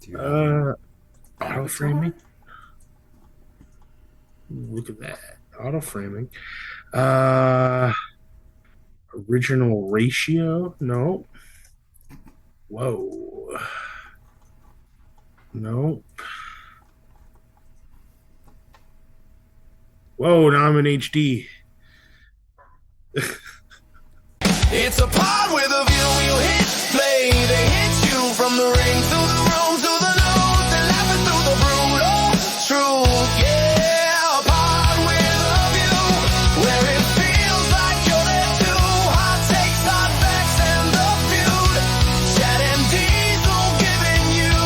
Do you have Uh, an Auto framing. avatar? Look at that. Auto framing. Uh, Original ratio. No. Whoa. No. Whoa. Now I'm in HD. It's a pod with a view. You hit play. They hit you from the ring to the room to the nose. They're laughing through the brutal truth. Yeah, a pod with a view where it feels like you're there too. Hot takes, hot facts, and the feud. Chad and Diesel giving you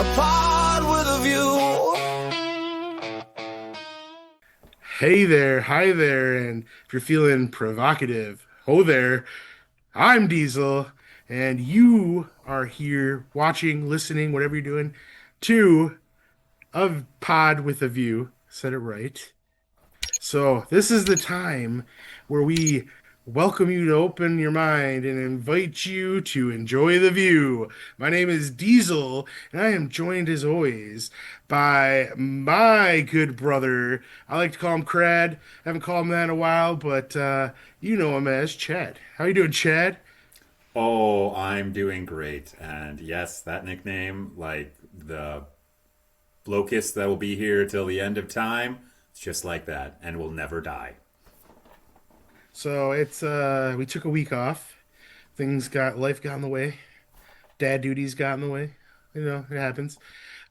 a pod with a view. Hey there. Hi there. And if you're feeling provocative, ho there. I'm Diesel, and you are here watching, listening, whatever you're doing, to a pod with a view. Said it right. So, this is the time where we welcome you to open your mind and invite you to enjoy the view. My name is Diesel, and I am joined as always by my good brother. I like to call him Crad. Haven't called him that in a while, but you know him as Chad. How you doing, Chad? Oh, I'm doing great. And yes, that nickname, like the locust that will be here till the end of time, it's just like that and will never die. So it's we took a week off. Life got in the way. Dad duties got in the way. You know, it happens.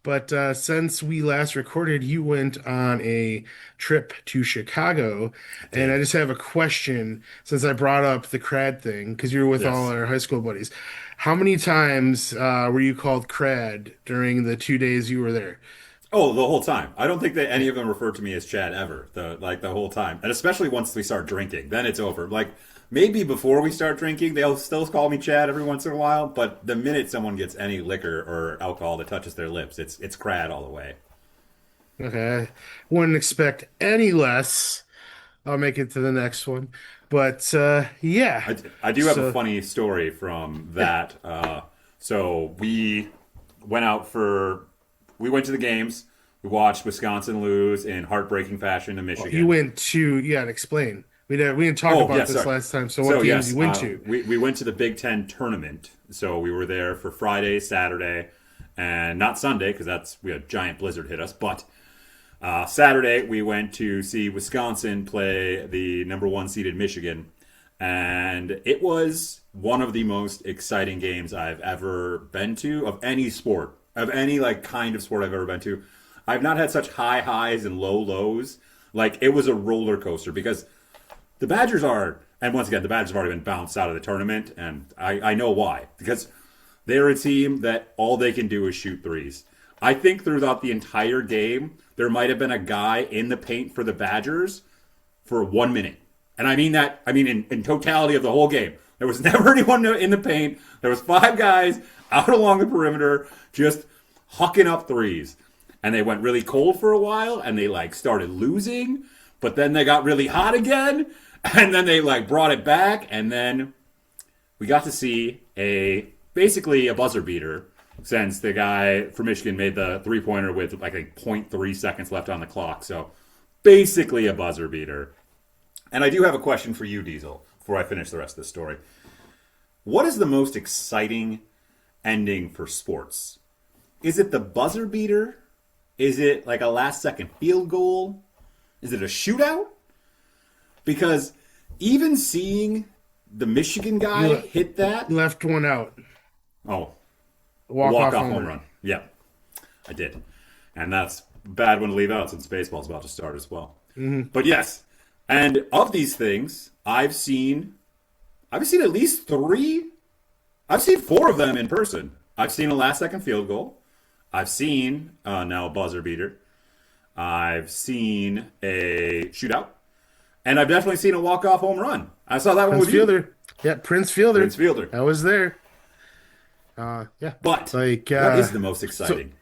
But since we last recorded, you went on a trip to Chicago, I and I did. just have a question since I brought up the crad thing because you were with all Yes. our high school buddies. How many times were you called crad during the 2 days you were there? Oh, the whole time. I don't think that any of them referred to me as Chad ever. The whole time. And especially once we start drinking, then it's over. Like maybe before we start drinking, they'll still call me Chad every once in a while, but the minute someone gets any liquor or alcohol that touches their lips, it's crad all the way. Okay, I wouldn't expect any less. I'll make it to the next one, but yeah. I do have a So funny story from yeah, that. So went out for we went to the games. We watched Wisconsin lose in heartbreaking fashion to well, you Michigan. went to you got to explain. We didn't talk Oh about yes, this sorry. last time. So what So games you yes, went to? we went to the Big Ten tournament. So we were there for Friday, Saturday, and not Sunday because that's we had a giant blizzard hit us. But Saturday we went to see Wisconsin play the number one seeded Michigan, and it was one of the most exciting games I've ever been to of any sport, of any like kind of sport I've ever been to. I've not had such high highs and low lows. Like it was a roller coaster because the Badgers are, and once again, the Badgers have already been bounced out of the tournament, and I know why. Because they're a team that all they can do is shoot threes. I think throughout the entire game, there might have been a guy in the paint for the Badgers for 1 minute. And I mean that, I mean in totality of the whole game. There was never anyone in the paint. There was five guys out along the perimeter just hucking up threes. And they went really cold for a while, and they like started losing, but then they got really hot again, and then they like brought it back, and then we got to see a basically a buzzer beater since the guy from Michigan made the 3 pointer with like a point 0.3 seconds left on the clock. So basically a buzzer beater. And I do have a question for you, Diesel, before I finish the rest of this story. What is the most exciting ending for sports? Is it the buzzer beater? Is it like a last second field goal? Is it a shootout? Because even seeing the Michigan guy You hit that, you left one out. oh, a Walk walk off off home home run. run. Yeah, I did. And that's a bad one to leave out since baseball's about to start as well. Hmm. But yes, and of these things, I've seen at least three. I've seen four of them in person. I've seen a last second field goal. I've seen now a buzzer beater. I've seen a shootout. And I've definitely seen a walk off home run. I saw that one Prince with you, Fielder. Yeah, Prince Fielder. Prince Fielder. I was there. Yeah. But Like what is the most so exciting?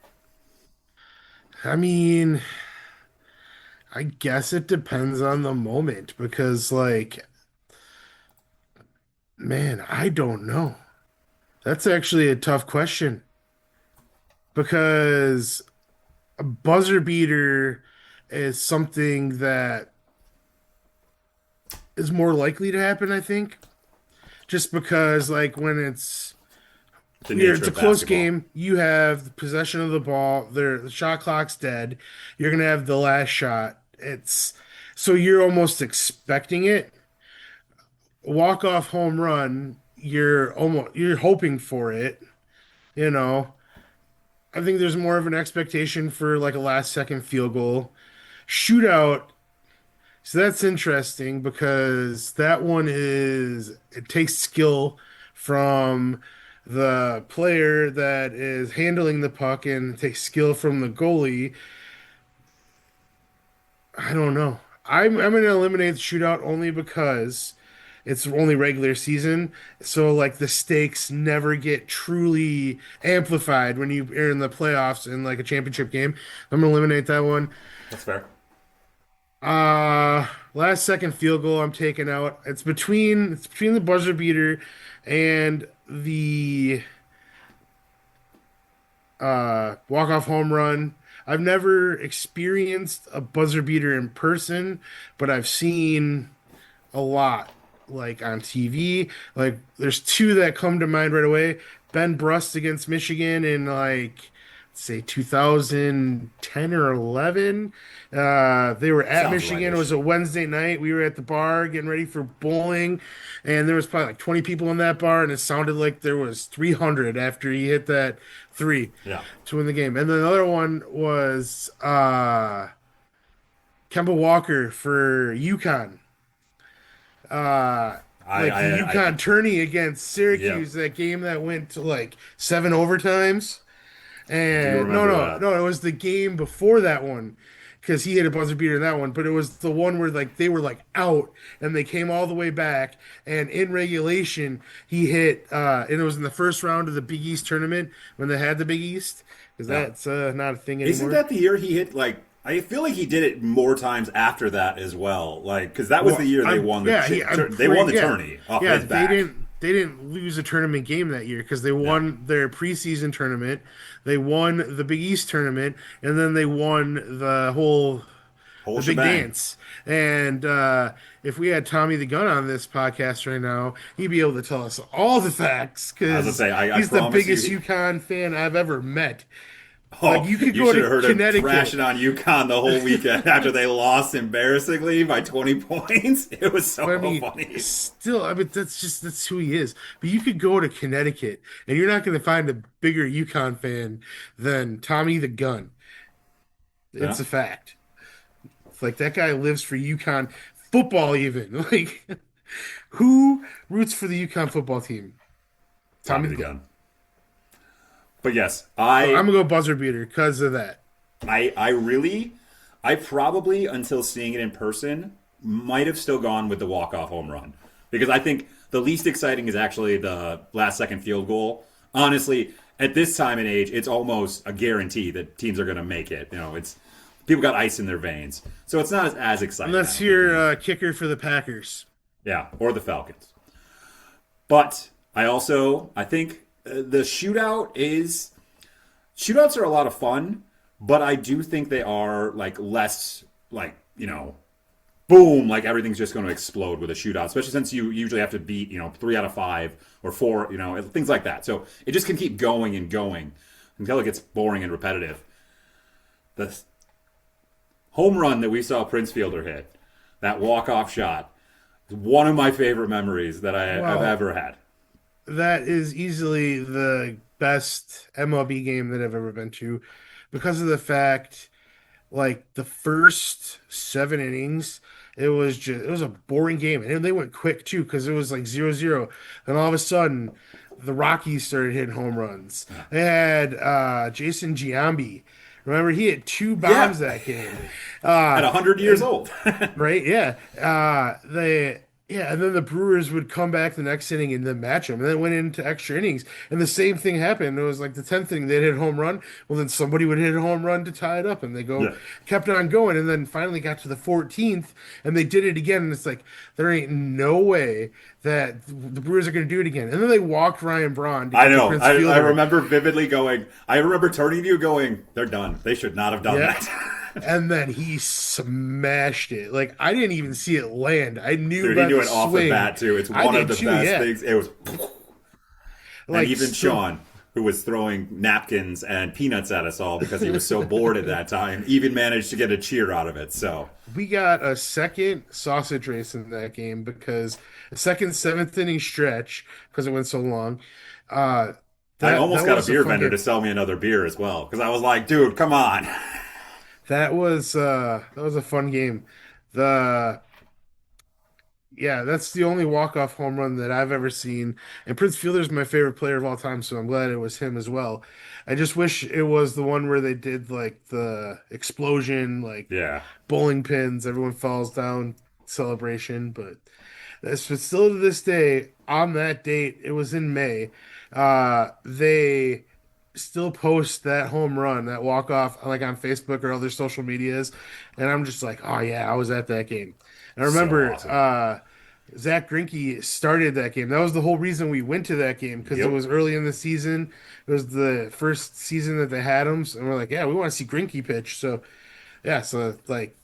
I mean, I guess it depends on the moment because like man, I don't know. That's actually a tough question because a buzzer beater is something that is more likely to happen, I think. Just because, like, when The nature it's a of close basketball. game, you have the possession of the ball, the shot clock's dead, you're gonna have the last shot. It's so you're almost expecting it. Walk off home run, you're hoping for it, you know. I think there's more of an expectation for like a last second field goal. Shootout, so that's interesting because that one is it takes skill from the player that is handling the puck and it takes skill from the goalie. I don't know. I'm going to eliminate the shootout only because it's only regular season, so like the stakes never get truly amplified when you are in the playoffs in like a championship game. I'm gonna eliminate that one. That's fair. Last second field goal I'm taking out. It's between the buzzer beater and the walk off home run. I've never experienced a buzzer beater in person, but I've seen a lot, like on TV. Like there's two that come to mind right away. Ben Brust against Michigan in like say 2010 or 11. They were at Sounds Michigan. It rightish. was a Wednesday night. We were at the bar getting ready for bowling, and there was probably like 20 people in that bar, and it sounded like there was 300 after he hit that three Yeah. to win the game. And then the other one was Kemba Walker for UConn. Like the I UConn tourney against yeah. Syracuse, that game that went to like seven overtimes. I do And no, remember no, that. no, it was the game before that one because he hit a buzzer beater in that one. But it was the one where like they were like out and they came all the way back. And in regulation, he hit, and it was in the first round of the Big East tournament when they had the Big East because Yeah. that's not a thing Isn't anymore. that the year he hit like? I feel like he did it more times after that as well. Like, because that was the Well, year they I'm won the yeah, he, I'm they won the pretty yeah, tourney off yeah. his They back. didn't lose a tournament game that year because they Yeah, won their preseason tournament, they won the Big East tournament, and then they won whole the big shebang. dance. And if we had Tommy the Gun on this podcast right now, he'd be able to tell us all the facts As I because say, I he's the promise biggest you. UConn fan I've ever met. Like Oh, you could you go should to have heard him Connecticut. trashing on UConn the whole weekend after they lost embarrassingly by 20 points. It was so But I mean, funny. still, I mean, that's who he is. But you could go to Connecticut, and you're not going to find a bigger UConn fan than Tommy the Gun. Yeah, It's a fact. It's like that guy lives for UConn football, even. Like, who roots for the UConn football team? Tommy Tommy the the Gun. Gun. But yes, So I'm gonna go buzzer beater because of that. I really, I probably until seeing it in person might have still gone with the walk off home run because I think the least exciting is actually the last second field goal. Honestly, at this time and age, it's almost a guarantee that teams are going to make it. You know, it's people got ice in their veins, so it's not as And exciting. I that's don't think, your anymore. kicker for the Packers. Yeah, or the Falcons. But I think the shootouts are a lot of fun, but I do think they are like less like boom, like everything's just going to explode with a shootout, especially since you usually have to beat 3 out of 5 or 4, things like that. So it just can keep going and going until it gets boring and repetitive. The home run that we saw Prince Fielder hit, that walk off shot, is one of my favorite memories that I've Well, ever had. that is easily the best MLB game that I've ever been to because of the fact, like the first 7 innings, it was a boring game, and they went quick too because it was like 0-0. And all of a sudden, the Rockies started hitting home runs. They had Jason Giambi. Remember, he hit two bombs Yeah, that game. at 100 years And old. right, yeah. They Yeah, and then the Brewers would come back the next inning and then match them, and then it went into extra innings, and the same thing happened. It was like the 10th inning they'd hit a home run. Well, then somebody would hit a home run to tie it up, and they go Yeah. kept on going, and then finally got to the 14th, and they did it again. And it's like there ain't no way that the Brewers are going to do it again. And then they walked Ryan Braun to I get the know. Prince I Fielder. remember vividly going, I remember turning to you going, they're done. They should not have done Yeah. that. And then he smashed it. Like I didn't even see it land. I knew Dude, he by knew the it off the swing. bat, too. It's I one of did the too, best yeah. things. It was. And Like even so, Sean, who was throwing napkins and peanuts at us all because he was so bored at that time, even managed to get a cheer out of it. So we got a second sausage race in that game because a second seventh inning stretch because it went so long. Uh, I that almost that got a was a beer fun vendor game. to sell me another beer as well because I was like, dude, come on. That was a fun game. The Yeah, that's the only walk-off home run that I've ever seen. And Prince Fielder's my favorite player of all time, so I'm glad it was him as well. I just wish it was the one where they did like the explosion, like Yeah. bowling pins, everyone falls down celebration. But that's but still to this day, on that date, it was in May. They still post that home run, that walk-off, like on Facebook or other social medias, and I'm just like, oh yeah, I was at that game. And I So remember awesome. Zach Greinke started that game. That was the whole reason we went to that game because it Yep. was early in the season. It was the first season that they had him, and we're like, yeah, we want to see Greinke pitch. So yeah, so like,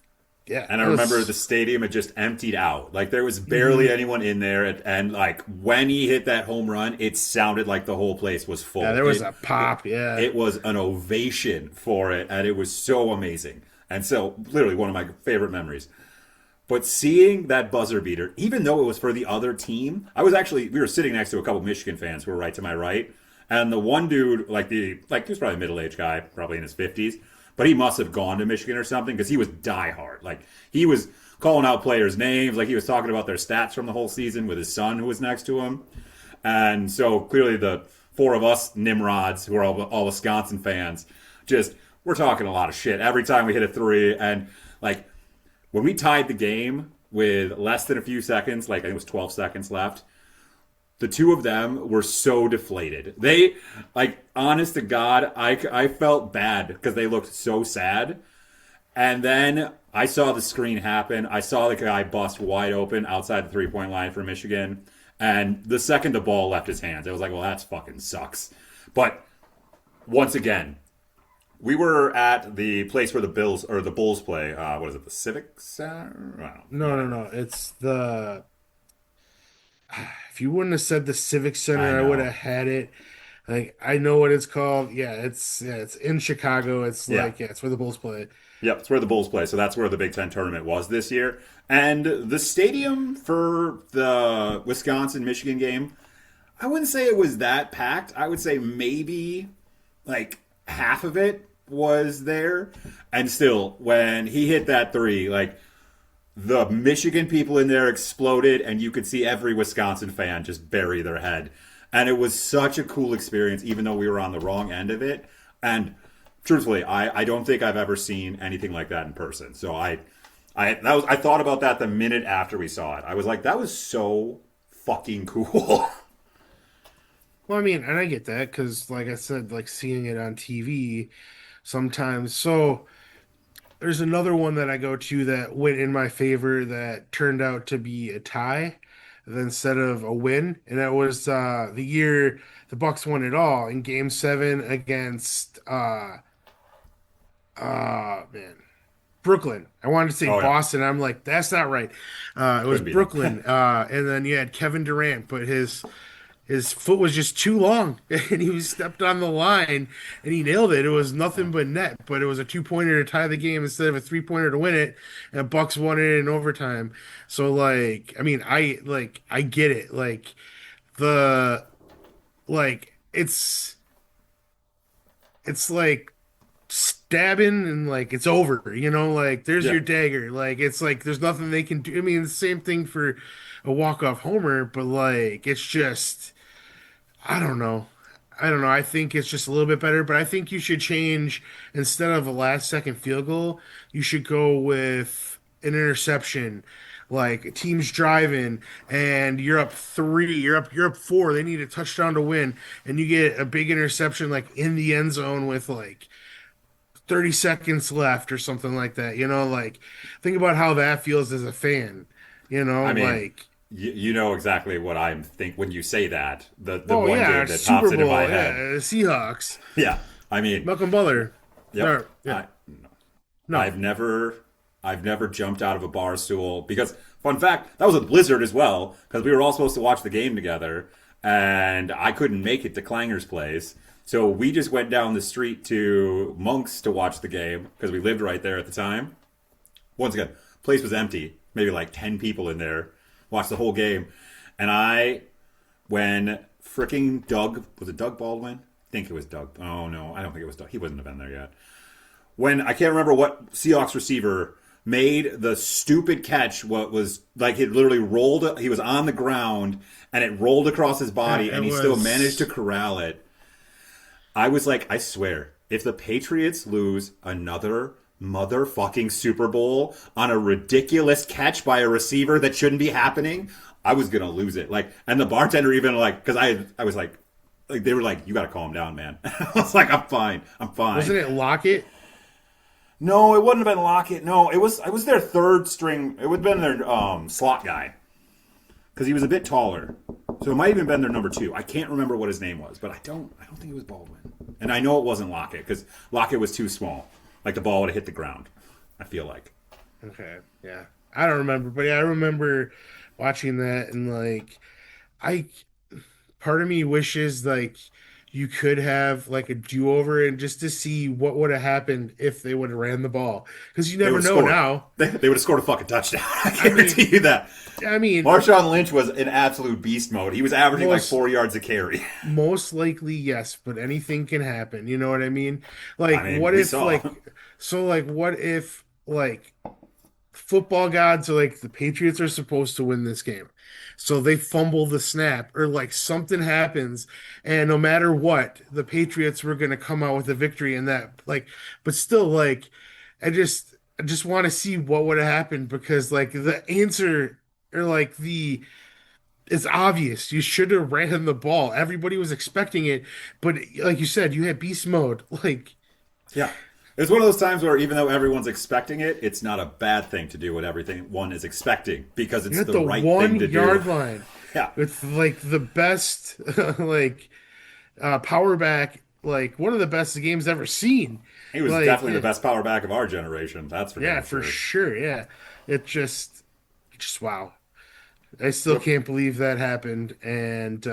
yeah, And I that remember the was stadium had just emptied out. Like there was barely mhm. anyone in there. And like when he hit that home run, it sounded like the whole place was Yeah, full. there was a pop. Yeah, It was an ovation for it, and it was so amazing. And so, literally, one of my favorite memories. But seeing that buzzer beater, even though it was for the other team, we were sitting next to a couple Michigan fans who were right to my right. And the one dude, he was probably a middle aged guy, probably in his 50s, but he must have gone to Michigan or something because he was diehard. Like, he was calling out players' names, like, he was talking about their stats from the whole season with his son who was next to him. And so clearly the four of us Nimrods, who are all Wisconsin fans, just we're talking a lot of shit every time we hit a three. And like when we tied the game with less than a few seconds, like I think it was 12 seconds left, the two of them were so deflated. They, like, honest to God, I felt bad because they looked so sad. And then I saw the screen happen. I saw the guy bust wide open outside the 3 point line for Michigan. And the second the ball left his hands, I was like, well, that's fucking sucks. But once again, we were at the place where the Bulls play. What is it, the Civic Center? I don't know. no, no, no. It's the if you wouldn't have said the Civic I Center, I would know. have had it. Like I know what it's called. Yeah, it's in Chicago. It's Yeah. like it's where the Bulls play. Yep, it's where the Bulls play. So that's where the Big Ten tournament was this year. And the stadium for the Wisconsin Michigan game, I wouldn't say it was that packed. I would say maybe like half of it was there. And still, when he hit that three, like the Michigan people in there exploded, and you could see every Wisconsin fan just bury their head. And it was such a cool experience, even though we were on the wrong end of it. And truthfully, I don't think I've ever seen anything like that in person. So I thought about that the minute after we saw it. I was like, that was so fucking cool. Well, I mean, and I get that because, like I said, like seeing it on TV sometimes. So there's another one that I go to that went in my favor that turned out to be a tie instead of a win, and that was the year the Bucks won it all in Game 7 against man Brooklyn. I wanted to say Oh yeah, Boston. I'm like, that's not right. It was couldn't be them. Brooklyn, and then you had Kevin Durant, but his foot was just too long and he was stepped on the line and he nailed it. It was nothing but net, but it was a 2-pointer to tie the game instead of a 3-pointer to win it. And Bucks won it in overtime. So like, I mean, I get it. Like the like it's like stabbing and like it's over, like there's Yeah. your dagger. Like it's like there's nothing they can do. I mean, the same thing for a walk-off homer, but like it's just I don't know. I don't know. I think it's just a little bit better, but I think you should change instead of a last second field goal, you should go with an interception like teams driving and you're up three, you're up four. They need a touchdown to win, and you get a big interception like in the end zone with like 30 seconds left or something like that. Like think about how that feels as a fan. I mean, Like you know exactly what I'm think when you say that. The oh one yeah, game that pops Super into my Bowl, yeah, head. Seahawks, Yeah, I mean, Malcolm Butler. yep. Yeah, no, I've never jumped out of a bar stool because fun fact, that was a blizzard as well because we were all supposed to watch the game together and I couldn't make it to Clanger's place. So we just went down the street to Monk's to watch the game because we lived right there at the time. Once again, place was empty, maybe like 10 people in there, watched the whole game. And when freaking Doug, was it Doug Baldwin? I think it was Doug. Oh no, I don't think it was Doug. He wouldn't have been there yet. When I can't remember what Seahawks receiver made the stupid catch, what was like it literally rolled, he was on the ground and it rolled across his body and he still managed to corral it. I was like, I swear, if the Patriots lose another motherfucking Super Bowl on a ridiculous catch by a receiver that shouldn't be happening, I was gonna lose it. Like, and the bartender even like, because I was like they were like, you gotta calm down, man. I was like, I'm fine. wasn't it Lockett? No, it wouldn't have been Lockett. No, it was their third string. It would have been their slot guy because he was a bit taller. So it might even been their number two. I can't remember what his name was, but I don't think it was Baldwin. And I know it wasn't Lockett because Lockett was too small. Like the ball would have hit the ground. I feel like. Okay, yeah, I don't remember, but yeah, I remember watching that and like, I part of me wishes like you could have like a do-over and just to see what would have happened if they would have ran the ball because you never know now. They would have scored a fucking touchdown. I I mean, guarantee you that. I mean, Marshawn Lynch was in absolute beast mode. He was averaging like most 4 yards a carry. most likely yes, but anything can happen. You know what I mean? Like, I mean, what we if saw. like so like what if like football gods are like the Patriots are supposed to win this game. So they fumble the snap or like something happens and no matter what, the Patriots were going to come out with a victory in that like but still like I just want to see what would have happened because like the answer or like the it's obvious. You should have ran the ball. Everybody was expecting it, but like you said, you had beast mode. Like Yeah. It's one of those times where even though everyone's expecting it, it's not a bad thing to do what everyone is expecting because it's you're at the the right one thing to yard do. line Yeah. with like the best like power back, like one of the best the game's ever seen. He was Like definitely the best power back of our generation. That's for yeah, damn for sure. sure. Yeah, it just wow. I still Yep. can't believe that happened, and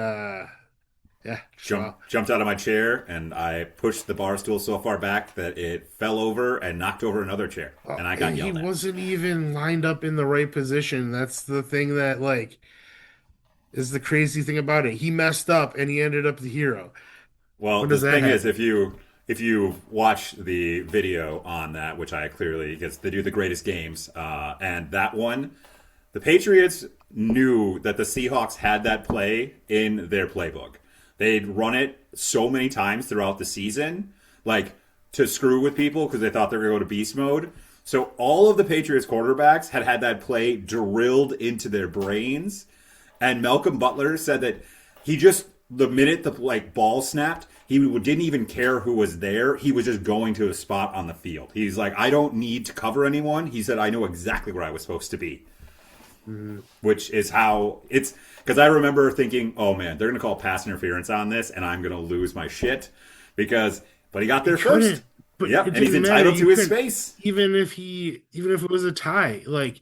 yeah, just wow. Jumped out of my chair and I pushed the bar stool so far back that it fell over and knocked over another chair. And I got He yelled at. wasn't even lined up in the right position. That's the thing that like is the crazy thing about it. He messed up and he ended up the hero. Well, When the does that thing is, happen? if you watch the video on that, which I clearly because they do the greatest games, and that one, the Patriots knew that the Seahawks had that play in their playbook. They'd run it so many times throughout the season, like to screw with people because they thought they were going to go to beast mode. So all of the Patriots quarterbacks had that play drilled into their brains. And Malcolm Butler said that he just the minute the like ball snapped, he didn't even care who was there. He was just going to a spot on the field. He's like, I don't need to cover anyone. He said, I know exactly where I was supposed to be. Which is how it's because I remember thinking, oh man, they're gonna call pass interference on this, and I'm gonna lose my shit but he got there first. But Yep, it and he's didn't entitled matter. to You his couldn't- space. even if it was a tie, like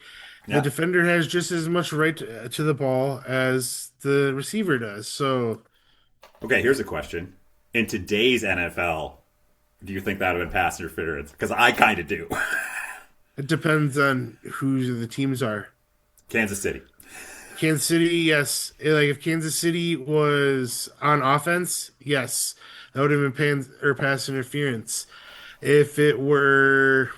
Yeah. the defender has just as much right to the ball as the receiver does. So Okay, here's a question: in today's NFL, do you think that would have been pass interference? Because I kind of do. it depends on who the teams are. Kansas City. Kansas City, yes. Like if Kansas City was on offense, yes, that would have been pass interference. If it were,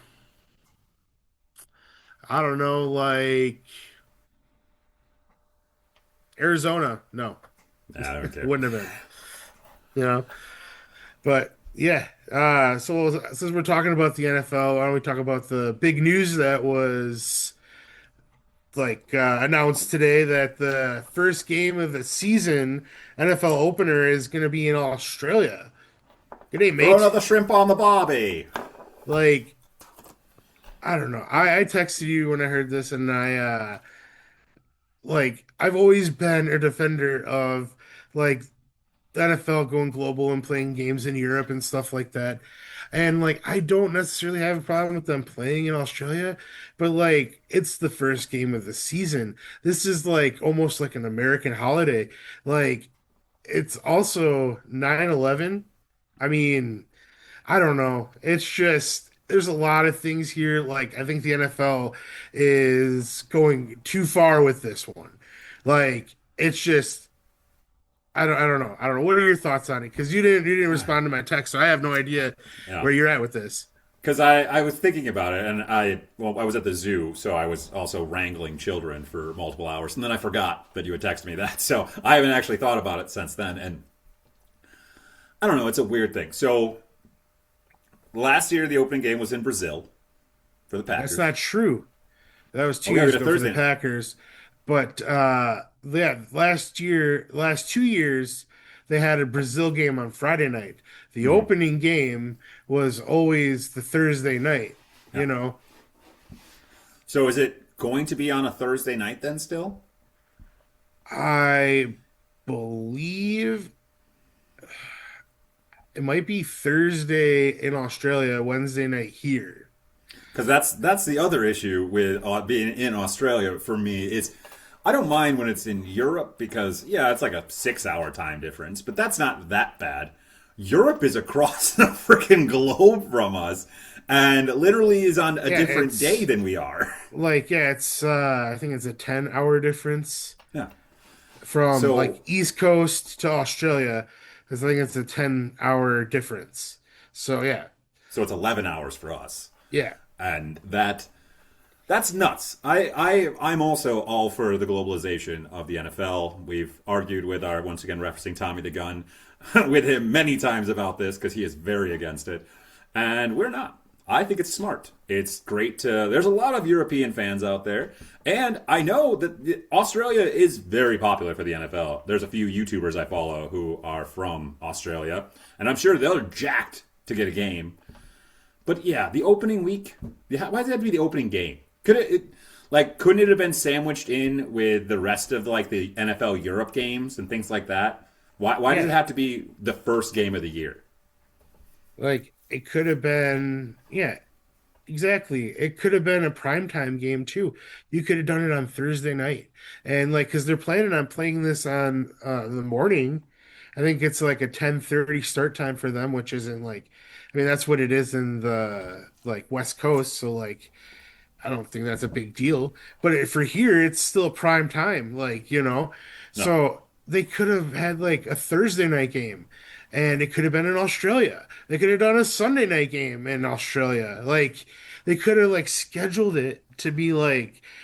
I don't know, like Arizona, no, Nah, I don't care. wouldn't have been. You know, but yeah. So since we're talking about the NFL, why don't we talk about the big news that was announced today that the first game of the season NFL opener is going to be in Australia. Good day, Throw mate. another shrimp on the bobby. Like, I don't know. I texted you when I heard this, and I've always been a defender of like the NFL going global and playing games in Europe and stuff like that. And I don't necessarily have a problem with them playing in Australia, but it's the first game of the season. This is almost like an American holiday. Like it's also 9/11. I mean, I don't know. It's just there's a lot of things here. I think the NFL is going too far with this one. It's just I don't know. I don't know. What are your thoughts on it? Because you didn't respond to my text, so I have no idea Yeah. where you're at with this. Because I was thinking about it, and I was at the zoo, so I was also wrangling children for multiple hours, and then I forgot that you had texted me that, so I haven't actually thought about it since then, and I don't know, it's a weird thing. So last year the opening game was in Brazil for the That's Packers. not true. That was Oh, 2 yeah, it years was a ago for the Thursday night. Packers. But yeah, last 2 years, they had a Brazil game on Friday night. The Hmm. opening game was always the Thursday night, Yeah. you know. So is it going to be on a Thursday night then still? I believe it might be Thursday in Australia, Wednesday night here. Because that's the other issue with being in Australia for me is I don't mind when it's in Europe because yeah, it's like a 6 hour time difference, but that's not that bad. Europe is across the freaking globe from us, and literally is on a Yeah, different day it's than we are. yeah, it's I think it's a 10-hour difference Yeah. from So East Coast to Australia, because I think it's a 10-hour difference. So yeah, so it's 11 hours for us, yeah, and that's nuts. I'm also all for the globalization of the NFL. We've argued with our once again referencing Tommy the Gun with him many times about this because he is very against it, and we're not. I think it's smart. It's great to. There's a lot of European fans out there, and I know that Australia is very popular for the NFL. There's a few YouTubers I follow who are from Australia, and I'm sure they're jacked to get a game. But yeah, the opening week. Yeah, why does it have to be the opening game? Couldn't it have been sandwiched in with the rest of the NFL Europe games and things like that? Why does it yeah. have to be the first game of the year? It could have been, yeah, exactly. It could have been a primetime game too. You could have done it on Thursday night, and because they're planning on playing this on the morning. I think it's like a 10:30 start time for them, which isn't I mean, that's what it is in the West Coast. So I don't think that's a big deal. But for here, it's still prime time, No, So they could have had a Thursday night game, and it could have been in Australia. They could have done a Sunday night game in Australia. They could have scheduled it to be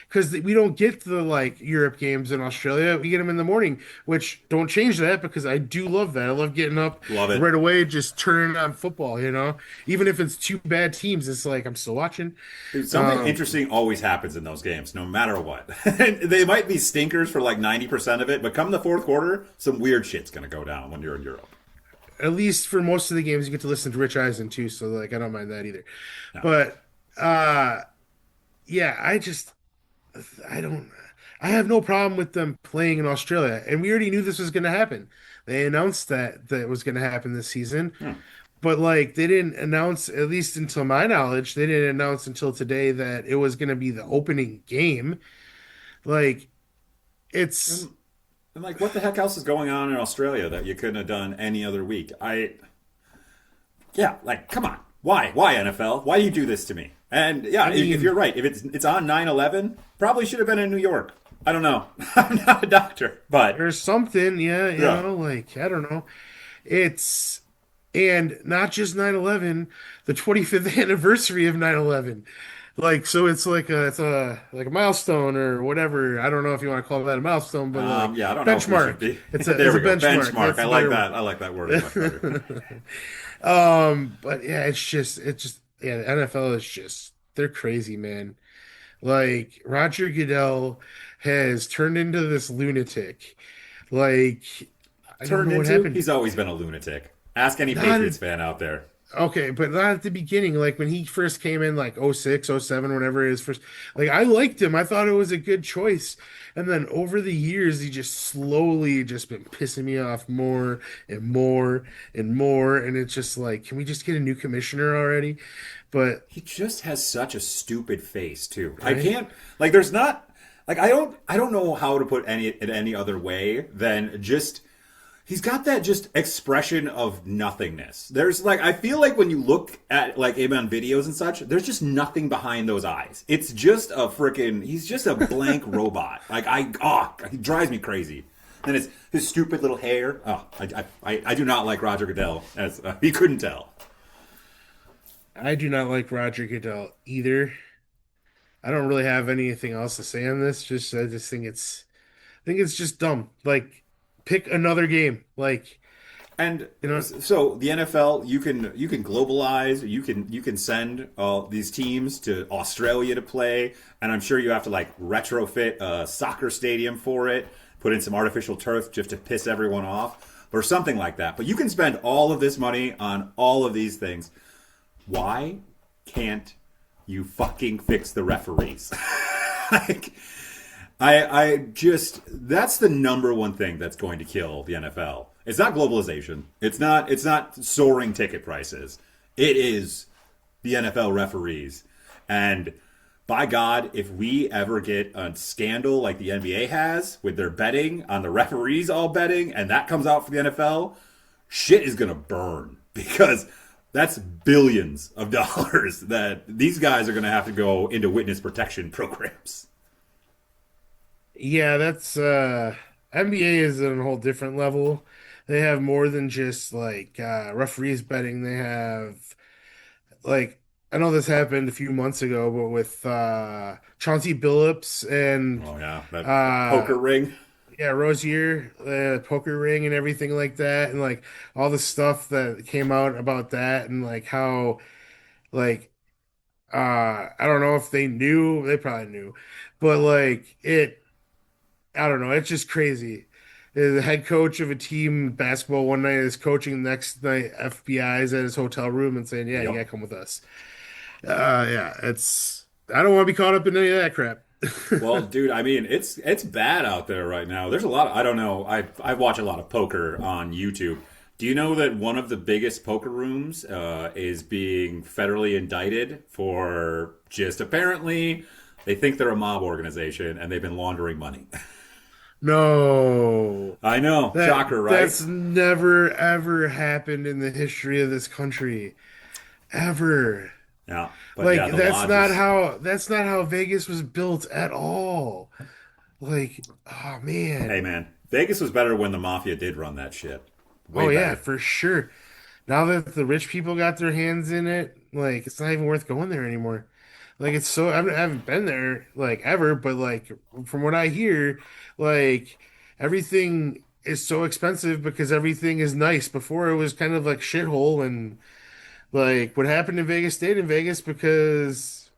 because we don't get the Europe games in Australia. We get them in the morning, which don't change that because I do love that. I love getting up love it. right away, just turning on football. Even if it's two bad teams, it's I'm still watching. Dude, something interesting always happens in those games, no matter what. They might be stinkers for 90% of it, but come the fourth quarter, some weird shit's gonna go down when you're in Europe. At least for most of the games, you get to listen to Rich Eisen too, so I don't mind that either. No. But yeah, I don't I have no problem with them playing in Australia, and we already knew this was going to happen. They announced that it was going to happen this season, Hmm. but they didn't announce, at least until my knowledge, they didn't announce until today that it was going to be the opening game. Like it's And what the heck else is going on in Australia that you couldn't have done any other week? Yeah, come on. Why NFL? Why do you do this to me? And yeah, I if you're mean, right, if it's on 9/11, probably should have been in New York. I don't know. I'm not a doctor, but there's something, yeah, yeah. I don't know. It's and not just 9/11, the 25th anniversary of 9/11. So it's a milestone or whatever. I don't know if you want to call that a milestone, but Yeah, I don't know if we should benchmark. be. It's There a we go. benchmark. Benchmark. That's I the like better that. word. I like that word much better. But yeah, it's just yeah, the NFL is just they're crazy, man. Like Roger Goodell has turned into this lunatic. Like I don't Turned know what into? happened. He's always been a lunatic. Ask any Not Patriots fan out there. Okay, but not at the beginning. Like when he first came in, like '06, '07, whenever his first, like I liked him. I thought it was a good choice. And then over the years, he just slowly just been pissing me off more and more and more. And it's just like, can we just get a new commissioner already? But He just has such a stupid face too. I right? can't like. There's not like I don't know how to put it any other way than just he's got that just expression of nothingness. There's like I feel like when you look at like him on videos and such, there's just nothing behind those eyes. It's just a freaking he's just a blank robot. Like he drives me crazy. And his stupid little hair. Oh, I do not like Roger Goodell, as he couldn't tell. I do not like Roger Goodell either. I don't really have anything else to say on this. Just I just think it's just dumb. Like pick another game. Like And you know, so the NFL, you can globalize, you can send these teams to Australia to play, and I'm sure you have to like retrofit a soccer stadium for it, put in some artificial turf just to piss everyone off, or something like that. But you can spend all of this money on all of these things. Why can't you fucking fix the referees? like I just that's the number one thing that's going to kill the NFL. It's not globalization. It's not soaring ticket prices. It is the NFL referees. And by God, if we ever get a scandal like the NBA has with their betting on the referees all betting and that comes out for the NFL, shit is going to burn because that's billions of dollars that these guys are going to have to go into witness protection programs. yeah, that's NBA is on a whole different level. They have more than just like referees betting. They have like I know this happened a few months ago, but with Chauncey Billups and Oh yeah, that uh poker ring. yeah, Rozier, poker ring and everything like that, and like all the stuff that came out about that and like how like I don't know if they knew, they probably knew, but like it I don't know. It's just crazy. The head coach of a team basketball one night is coaching, the next night FBI's at his hotel room and saying, "Yeah, you gotta Yep. come with us." Yeah, it's. I don't want to be caught up in any of that crap. Well, dude, I mean, it's bad out there right now. There's a lot of, I don't know. I watch a lot of poker on YouTube. Do you know that one of the biggest poker rooms is being federally indicted for just apparently they think they're a mob organization and they've been laundering money. No, I know, shocker, right? that's never ever happened in the history of this country, ever. Yeah, but Like yeah, the lodges. that's not how Vegas was built at all. Like, oh Hey, man. man, Vegas was better when the mafia did run that shit. Way Oh yeah, better. for sure. Now that the rich people got their hands in it, like it's not even worth going there anymore. Like it's so I haven't been there like ever, but like from what I hear, like everything is so expensive because everything is nice. Before it was kind of like shithole and like what happened in Vegas stayed in Vegas because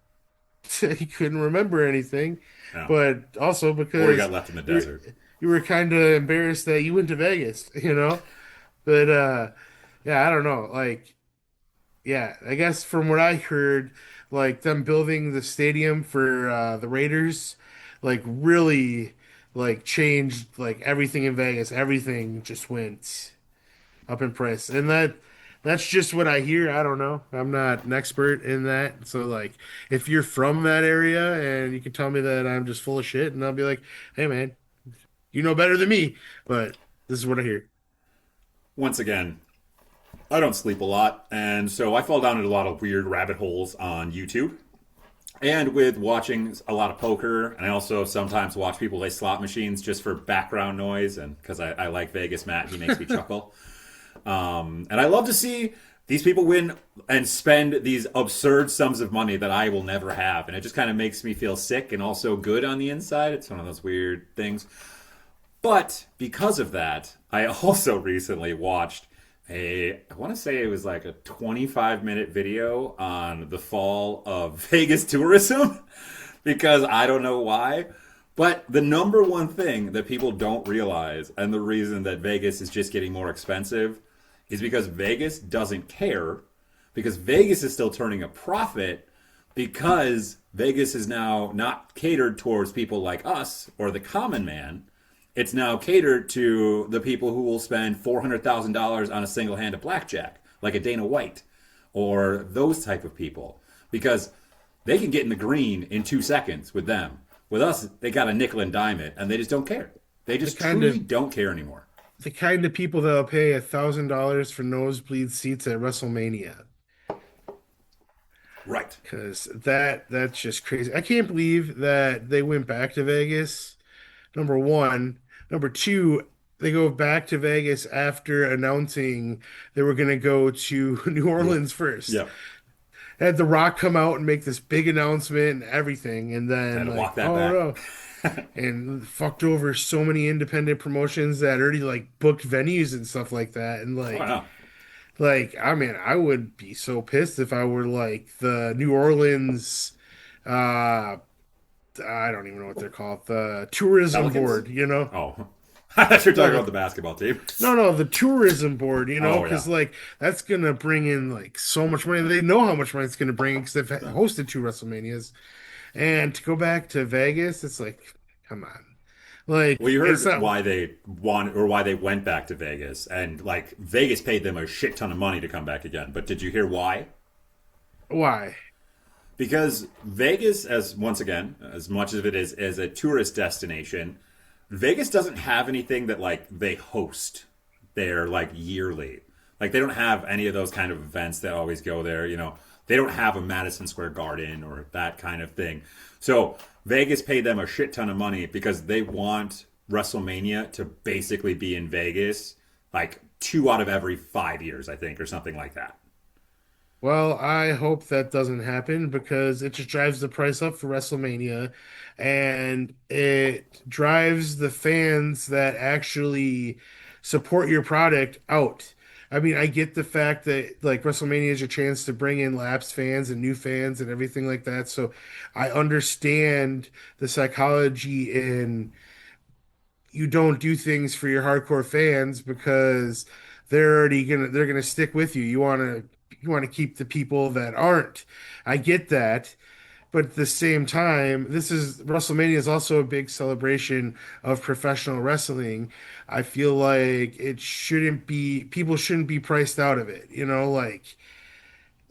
he couldn't remember anything, Yeah, but also or he because got left in the you desert. you were kind of embarrassed that you went to Vegas, you know? But yeah, I don't know. Like yeah, I guess from what I heard, like them building the stadium for the Raiders, like really like changed like everything in Vegas. Everything just went up in price. And that's just what I hear. I don't know. I'm not an expert in that. So like if you're from that area and you can tell me that I'm just full of shit and I'll be like, "Hey man, you know better than me." But this is what I hear. Once again, I don't sleep a lot, and so I fall down into a lot of weird rabbit holes on YouTube. And with watching a lot of poker, and I also sometimes watch people play slot machines just for background noise, and because I like Vegas Matt, he makes me chuckle. And I love to see these people win and spend these absurd sums of money that I will never have, and it just kind of makes me feel sick and also good on the inside. It's one of those weird things. But because of that, I also recently watched I want to say it was like a 25-minute video on the fall of Vegas tourism. because I don't know why. But the number one thing that people don't realize, and the reason that Vegas is just getting more expensive, is because Vegas doesn't care, because Vegas is still turning a profit, because Vegas is now not catered towards people like us or the common man. It's now catered to the people who will spend $400,000 on a single hand of blackjack, like a Dana White or those type of people, because they can get in the green in 2 seconds with them. With us, they got a nickel and dime it, and they just don't care. They The just kind truly of don't care anymore. the kind of people that'll pay $1,000 for nosebleed seats at WrestleMania. Right. Because that's just crazy. I can't believe that they went back to Vegas. Number one. Number two, they go back to Vegas after announcing they were going to go to New Orleans first. Yeah. Had The Rock come out and make this big announcement and everything, and Had then to like, walk that oh back. no, and fucked over so many independent promotions that already like booked venues and stuff like that, and Oh, yeah. I mean, I would be so pissed if I were like the New Orleans, uh, I don't even know what they're called, the tourism Pelicans? board, you know? Oh. I thought you were No, talking about the basketball team. no, the tourism board, you know, Oh, yeah. because like that's gonna bring in like so much money. They know how much money it's gonna bring because they've hosted two WrestleManias, and to go back to Vegas, it's like, come on, like Well, you it's heard not why they wanted or why they went back to Vegas, and like Vegas paid them a shit ton of money to come back again. But did you hear why? why. Because Vegas, as once again, as much as it is as a tourist destination, Vegas doesn't have anything that like they host there like yearly. Like they don't have any of those kind of events that always go there. They don't have a Madison Square Garden or that kind of thing. So Vegas paid them a shit ton of money because they want WrestleMania to basically be in Vegas like 2 out of every 5 years, I think, or something like that. Well, I hope that doesn't happen because it just drives the price up for WrestleMania and it drives the fans that actually support your product out. I mean, I get the fact that like WrestleMania is your chance to bring in lapsed fans and new fans and everything like that. So I understand the psychology in you don't do things for your hardcore fans because they're gonna stick with you. You want to keep the people that aren't. I get that, but at the same time, this is WrestleMania is also a big celebration of professional wrestling. I feel like it shouldn't be people shouldn't be priced out of it.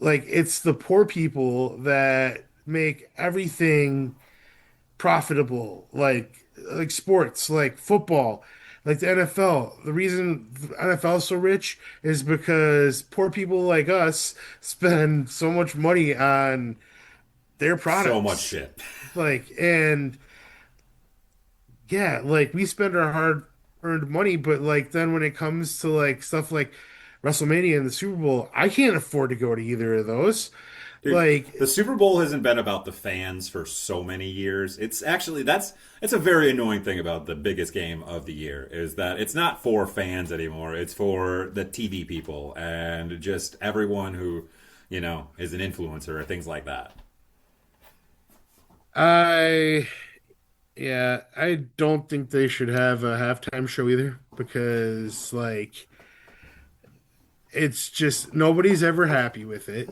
Like it's the poor people that make everything profitable, like sports, like football, like the NFL. The reason the NFL is so rich is because poor people like us spend so much money on their So much products. shit. And yeah, like we spend our hard earned money, but like then when it comes to like stuff like WrestleMania and the Super Bowl, I can't afford to go to either of those. Dude, Like the Super Bowl hasn't been about the fans for so many years. It's actually that's a very annoying thing about the biggest game of the year is that it's not for fans anymore. It's for the TV people and just everyone who, is an influencer or things like that. I Yeah, I don't think they should have a halftime show either because like it's just nobody's ever happy with it.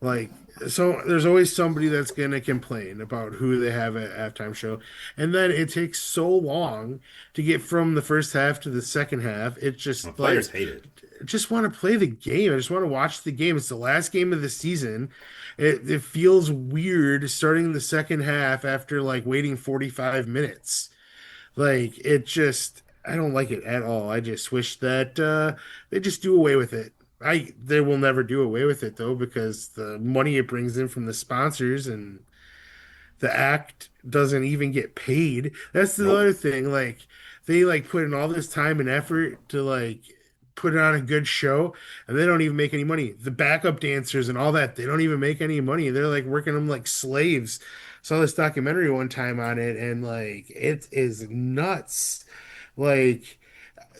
Like so there's always somebody that's gonna complain about who they have at halftime show. And then it takes so long to get from the first half to the second half. It Well, just players like hate it. I just want to play the game. I just want to watch the game. It's the last game of the season. It feels weird starting the second half after like waiting 45 minutes. Like it just I don't like it at all. I just wish that they just do away with it. They will never do away with it though because the money it brings in from the sponsors and the act doesn't even get paid. That's the Nope. other thing. Like they like put in all this time and effort to like put on a good show and they don't even make any money. The backup dancers and all that, they don't even make any money. They're like working them like slaves. Saw this documentary one time on it and like it is nuts. Like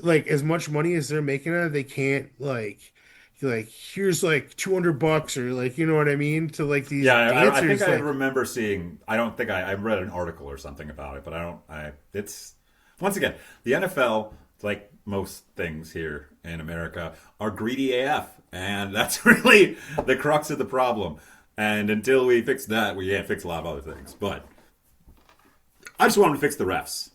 like as much money as they're making on it, they can't like like here's like $200 or like you know what I mean to like these Yeah, I think dancers I like remember seeing. I don't think I read an article or something about it, but I don't. It's once again the NFL, like most things here in America, are greedy AF, and that's really the crux of the problem. And until we fix that, we can't fix a lot of other things. But I just want to fix the refs.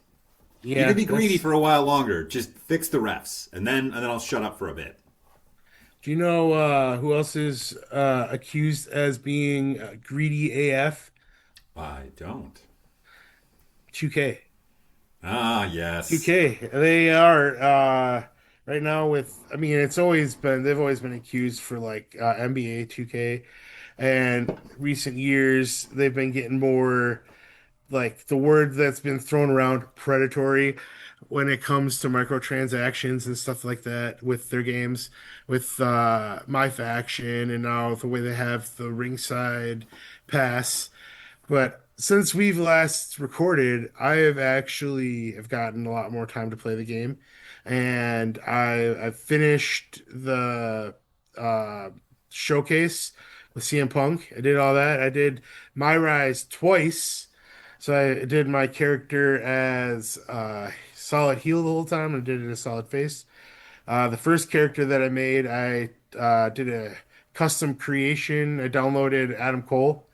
You yeah can be greedy that's for a while longer. Just fix the refs, and then I'll shut up for a bit. do you know who else is accused as being greedy AF? I don't. 2K. Ah, yes. 2K. They are right now with I mean it's always been they've always been accused for like NBA 2K and recent years they've been getting more like the word that's been thrown around predatory when it comes to microtransactions and stuff like that with their games with my faction and now the way they have the ringside pass but since we've last recorded I have gotten a lot more time to play the game and I've finished the uh showcase with CM Punk. I did all that. I did my rise twice so I did my character as solid heel the whole time and did it as solid face. The first character that I made, I did a custom creation. I downloaded Adam Cole,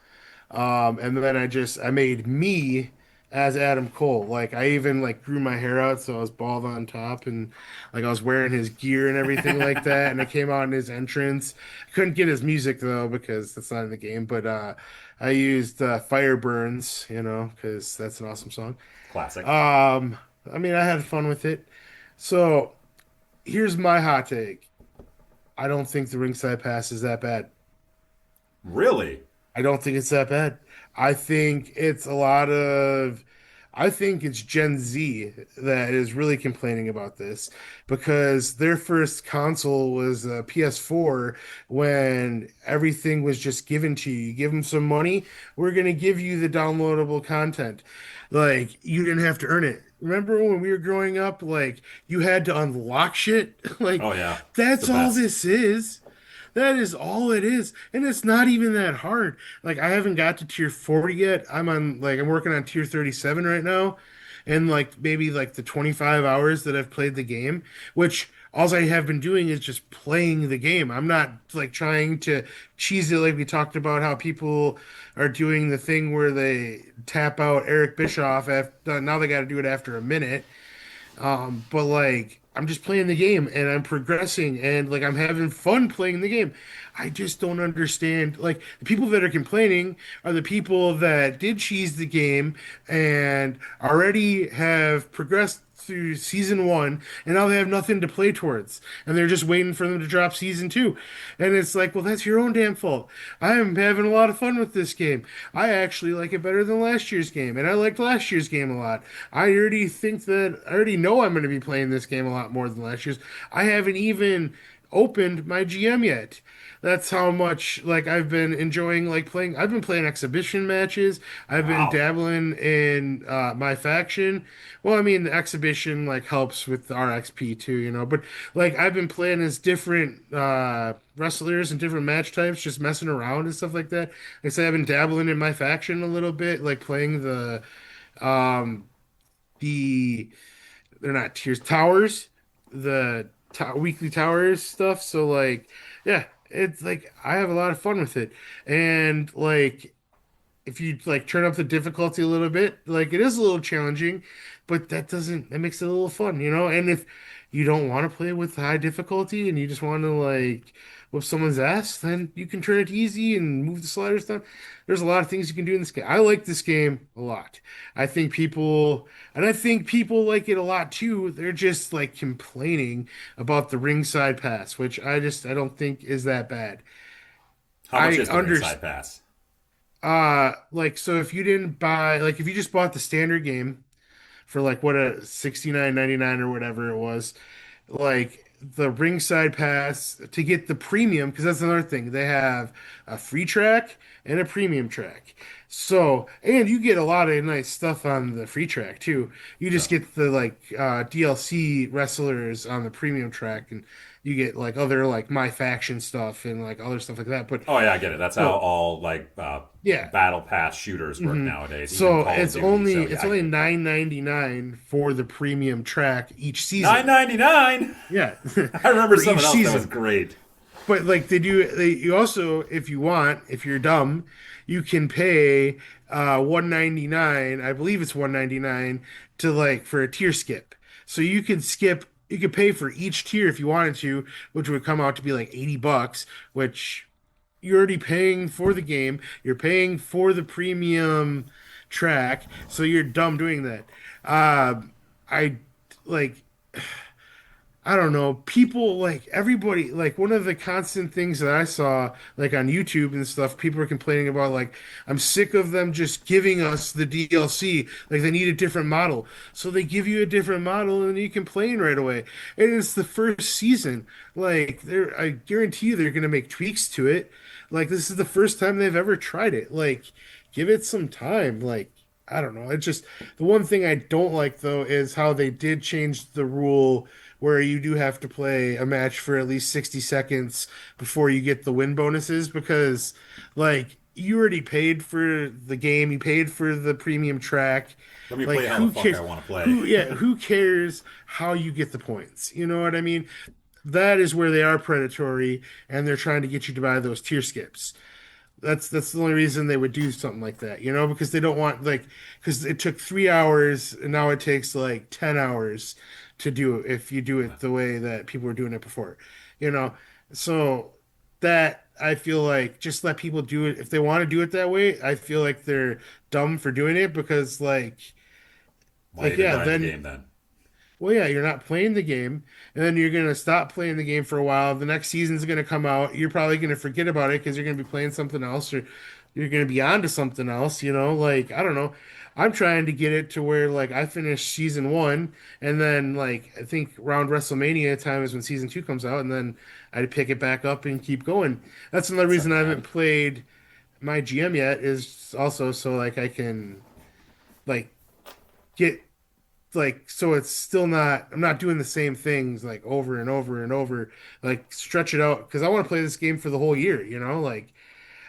and then I made me as Adam Cole. Like I even like grew my hair out so I was bald on top and like I was wearing his gear and everything like that. And I came out in his entrance. I couldn't get his music though because that's not in the game. But I used Fire Burns, you know, because that's an awesome song. Classic. Um, I mean, I had fun with it. So here's my hot take. I don't think the ringside pass is that bad. Really? I don't think it's that bad. I think it's a lot of, I think it's Gen Z that is really complaining about this because their first console was a PS4 when everything was just given to you. You give them some money, we're going to give you the downloadable content. Like, you didn't have to earn it. Remember when we were growing up, like, you had to unlock shit? Like, Oh yeah, it's the that's all best. this is. That is all it is. And it's not even that hard. Like I haven't got to tier 40 yet. I'm working on tier 37 right now. And like maybe like the 25 hours that I've played the game, which all I have been doing is just playing the game. I'm not like trying to cheese it like we talked about how people are doing the thing where they tap out Eric Bischoff after now they got to do it after a minute. But like I'm just playing the game and I'm progressing and like I'm having fun playing the game. I just don't understand. Like the people that are complaining are the people that did cheese the game and already have progressed through season one and now they have nothing to play towards and they're just waiting for them to drop season two. And it's like, well, that's your own damn fault. I am having a lot of fun with this game. I actually like it better than last year's game, and I liked last year's game a lot. I already know I'm going to be playing this game a lot more than last year's. I haven't even opened my GM yet. That's how much like I've been enjoying like playing. I've been playing exhibition matches. I've been Wow. dabbling in my faction. Well, I mean the exhibition like helps with the RXP too, you know. But like I've been playing as different wrestlers and different match types, just messing around and stuff like that. Like I say, I've been dabbling in my faction a little bit, like playing um the they're not tiers towers the weekly towers stuff so like yeah it's like I have a lot of fun with it and like if you like turn up the difficulty a little bit, like it is a little challenging, but that makes it a little fun, you know? And if you don't want to play with high difficulty and you just want to like whip someone's ass, then you can turn it to easy and move the sliders down. There's a lot of things you can do in this game. I like this game a lot. I think people like it a lot too. They're just like complaining about the ringside pass, which I don't think is that bad. How much I is the under ringside pass? like so if you didn't buy like if you just bought the standard game for like what a 69.99 or whatever it was, like the ringside pass to get the premium because that's another thing. They have a free track and a premium track. So, and you get a lot of nice stuff on the free track too. You just Sure. get the like DLC wrestlers on the premium track and you get like other like my faction stuff and like other stuff like that. But Oh yeah, I get it. That's how so all like yeah. battle pass shooters work nowadays, even So Call of it's Duty. only So yeah, it's I only get it. $9.99 for the premium track each season. $9.99. Yeah. I remember For each something else that was season. great. But like you also, if you want, if you're dumb, you can pay 199, I believe it's 199 to like for a tier skip. So you could pay for each tier if you wanted to, which would come out to be like $80, which you're already paying for the game. You're paying for the premium track, so you're dumb doing that. I like I don't know. People like everybody like one of the constant things that I saw like on YouTube and stuff, people are complaining about like I'm sick of them just giving us the DLC. Like they need a different model. So they give you a different model and then you complain right away. And it's the first season. Like they're I guarantee you they're gonna make tweaks to it. Like this is the first time they've ever tried it. Like give it some time. Like I don't know. It's just the one thing I don't like though is how they did change the rule where you do have to play a match for at least 60 seconds before you get the win bonuses because like you already paid for the game, you paid for the premium track. Let me Like play how the who fuck I cares want to play. who cares how you get the points? You know what I mean? That is where they are predatory and they're trying to get you to buy those tier skips. That's the only reason they would do something like that, you know, because they don't want like because it took 3 hours and now it takes like 10 hours to do it if you do it the way that people were doing it before, you know. So that I feel like just let people do it if they want to do it that way. I feel like they're dumb for doing it because Why even yeah, buy the then game then? well, yeah, you're not playing the game, and then you're gonna stop playing the game for a while. The next season's gonna come out. You're probably gonna forget about it because you're gonna be playing something else, or you're gonna be on to something else. You know, like I don't know. I'm trying to get it to where like I finish season one, and then like I think around WrestleMania time is when season two comes out, and then I'd pick it back up and keep going. That's another That's not reason I bad. haven't played my GM yet. Is also so like I can like get like so it's still not I'm not doing the same things like over and over and over like stretch it out because I want to play this game for the whole year, you know, like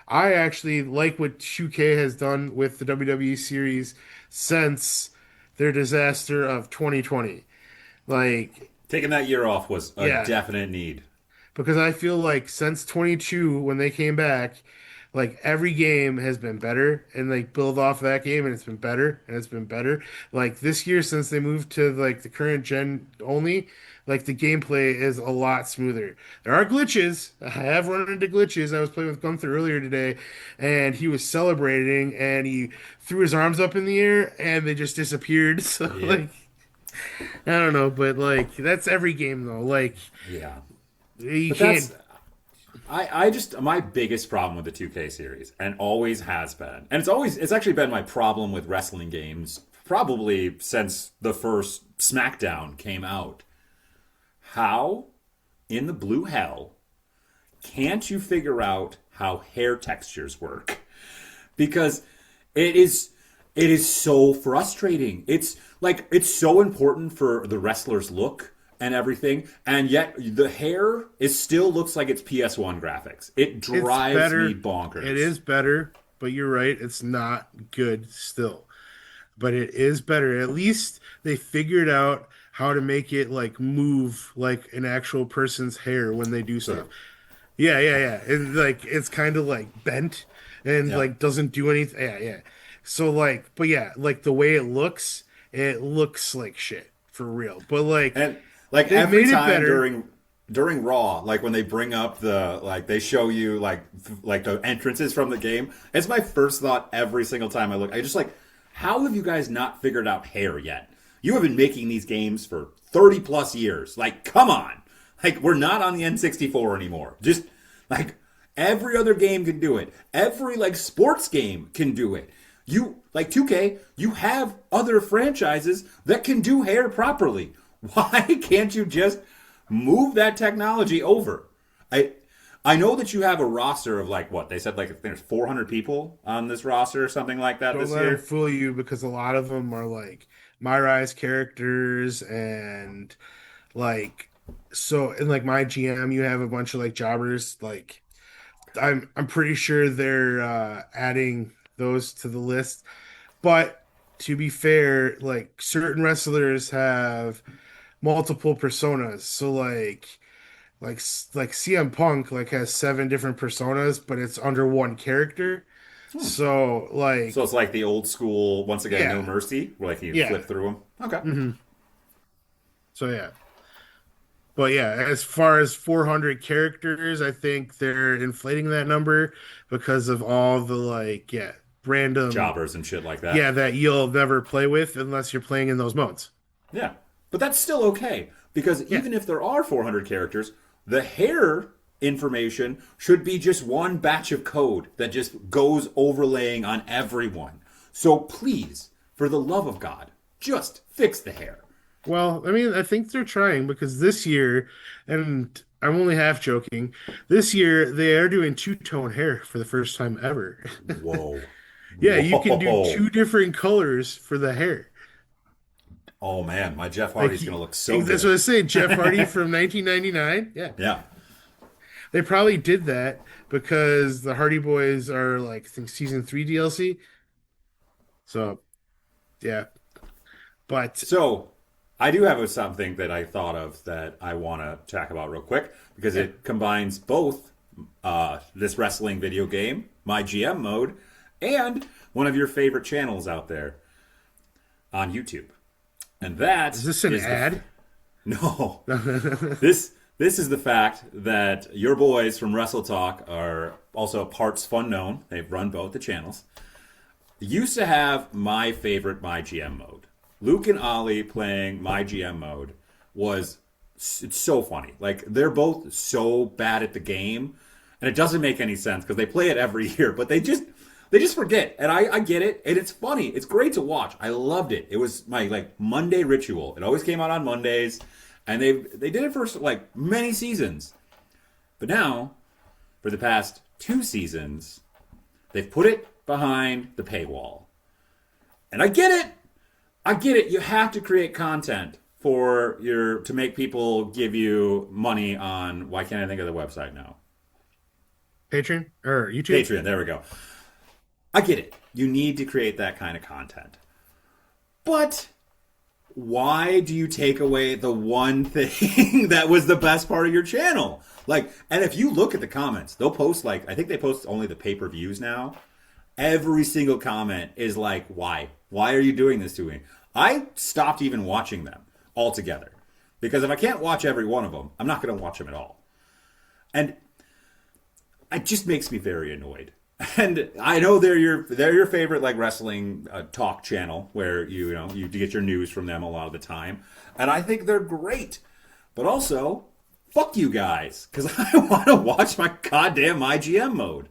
I actually like what 2K has done with the WWE series since their disaster of 2020, like Taking that year off was a yeah, definite need. because I feel like since 22 when they came back, like every game has been better and like build off that game and it's been better and it's been better. Like this year since they moved to like the current gen only, like the gameplay is a lot smoother. There are glitches. I have run into glitches. I was playing with Gunther earlier today and he was celebrating and he threw his arms up in the air and they just disappeared. So Yep. like I don't know, but like that's every game though. Like Yeah. you But can't. that's I just my biggest problem with the 2K series and always has been. And it's actually been my problem with wrestling games probably since the first SmackDown came out. How in the blue hell can't you figure out how hair textures work? Because it is it is so frustrating. It's like it's so important for the wrestler's look and everything, and yet the hair is still looks like it's PS1 graphics. It It's drives better. me It bonkers. is better, but you're right. It's not good still, but it is better. At least they figured out how to make it like move like an actual person's hair when they do stuff. So, Yeah, yeah, yeah. And like it's kind of like bent and yeah. like doesn't do anything. Yeah, yeah. So like, but yeah, like the way it looks like shit for real. But like And like they've every made it time better. during Raw, like when they bring up the like they show you like the entrances from the game, it's my first thought every single time I look. I just like, how have you guys not figured out hair yet? You have been making these games for 30 plus years. Like, come on. Like we're not on the N64 anymore. Just like every other game can do it. Every like sports game can do it. You like 2K, you have other franchises that can do hair properly. Why can't you just move that technology over? I I know that you have a roster of like what they said like there's 400 people on this roster or something like that Don't this let them year. fool you because a lot of them are like My Rise characters and like So in like my GM, you have a bunch of like jobbers. Like I'm pretty sure they're adding those to the list. But to be fair, like certain wrestlers have multiple personas. So like CM Punk like has seven different personas, but it's under one character. So So like it's like the old school, once again, No yeah, Mercy, where like you yeah. flip through them. Okay. hmm So yeah. But yeah, as far as 400 characters, I think they're inflating that number because of all the like yeah, random Jobbers and shit like that. yeah that you'll never play with unless you're playing in those modes. Yeah. But that's still okay. Because Yeah. even if there are 400 characters, the hair information should be just one batch of code that just goes overlaying on everyone. So please, for the love of God, just fix the hair. Well, I mean, I think they're trying because this year, and I'm only half joking, this year they are doing two-tone hair for the first time ever. Whoa. Yeah, you can do Whoa. two different colors for the hair. Oh man, my Jeff Like Hardy's going to look so that's what I good. was saying. Jeff Hardy from 1999. Yeah, Yeah. they probably did that because the Hardy Boys are like I think season three DLC. So yeah, but So, I do have something that I thought of that I want to talk about real quick because yeah, it combines both this wrestling video game, my GM mode, and one of your favorite channels out there on YouTube. And that is this an is the ad? no. This is the fact that your boys from Wrestle Talk are also parts fun known. They've run both the channels. Used to have my favorite my GM mode. Luke and Ollie playing my GM mode was it's so funny. Like they're both so bad at the game, and it doesn't make any sense because they play it every year, but they just forget. And I get it, and it's funny. It's great to watch. I loved it. It was my like Monday ritual. It always came out on Mondays, and they did it for like many seasons. But now, for the past 2 seasons, they've put it behind the paywall. And I get it. I get it. You have to create content for your to make people give you money on why can't I think of the website now? Patreon or YouTube? Patreon. There we go. I get it. You need to create that kind of content. But why do you take away the one thing that was the best part of your channel? Like, and if you look at the comments, they'll post like I think they post only the pay-per-views now. Every single comment is like, why? Why are you doing this to me? I stopped even watching them altogether. Because if I can't watch every one of them, I'm not going to watch them at all. And it just makes me very annoyed. And I know they're your favorite like wrestling talk channel where you get your news from them a lot of the time. And I think they're great. But also, fuck you guys cuz I want to watch my goddamn IGM mode.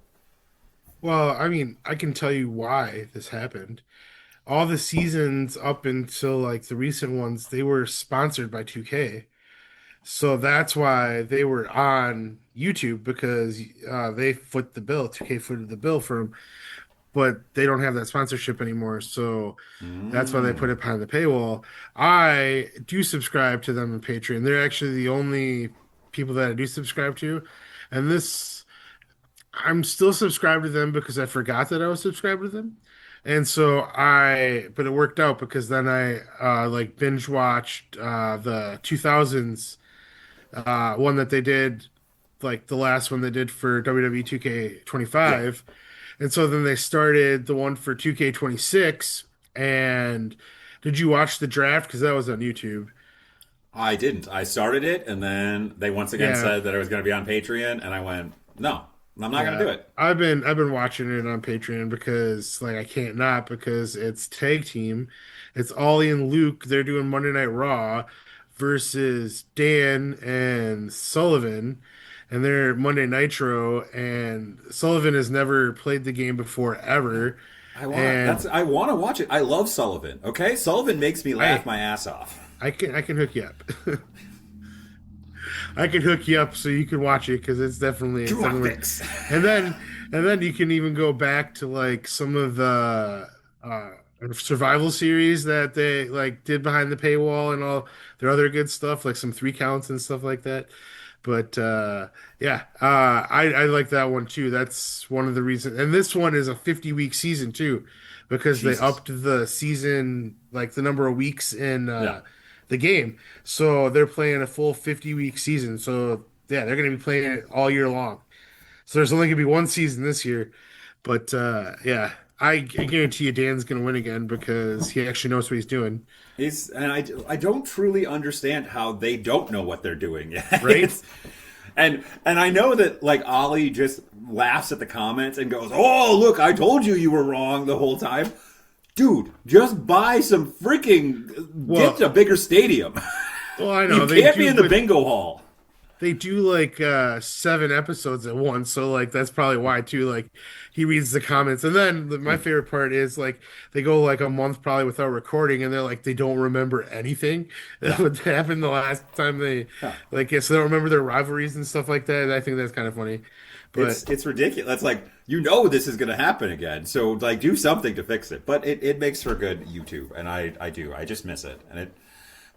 Well, I mean, I can tell you why this happened. All the seasons up until like the recent ones, they were sponsored by 2K. So that's why they were on YouTube because they foot the bill. 2K footed the bill for them, but they don't have that sponsorship anymore. So that's why they put it behind the paywall. I do subscribe to them on Patreon. They're actually the only people that I do subscribe to. And this I'm still subscribed to them because I forgot that I was subscribed to them. And so but it worked out because then I like binge watched the 2000s one that they did, like the last one they did for WWE Yeah. 2K25. And so then they started the one for 2K26. And did you watch the draft? Because that was on YouTube. I didn't. I started it and then they once again Yeah. said that it was going to be on Patreon and I went, "No, I'm not going to Yeah, do it." I've been watching it on Patreon because like I can't not because it's tag team. It's Ollie and Luke. They're doing Monday Night Raw versus Dan and Sullivan, and they're Monday Nitro. And Sullivan has never played the game before ever. And I want to watch it. I love Sullivan. Okay? Sullivan makes me laugh I my ass off. I can hook you up. I can hook you up so you can watch it because it's definitely Graphics. and then you can even go back to like some of the survival series that they like did behind the paywall and all their other good stuff, like some 3 counts and stuff like that. But yeah, I like that one too. That's one of the reasons. And this one is a 50-week season too, because they Jesus. upped the season, like the number of weeks in Yeah. the game. So they're playing a full 50-week season. So yeah, they're going to be playing it all year long. So there's only going to be one season this year. But yeah, I guarantee you Dan's going to win again because he actually knows what he's doing, I don't truly understand how they don't know what they're doing yet. right? And I know that like Ollie just laughs at the comments and goes, "Oh, look, I told you you were wrong the whole time." Dude, just buy some freaking get a bigger stadium. Well, I know You they can't be do, in the but bingo hall. they do like 7 episodes at once, so like that's probably why too. Like he reads the comments, and then my favorite part is like they go like a month probably without recording, and they're like they don't remember anything that Yeah. would happen the last time they Yeah. like so they don't remember their rivalries and stuff like that. I think that's kind of funny, but It's ridiculous. It's like you know this is going to happen again, so like do something to fix it. But it makes for good YouTube, and I just miss it. And it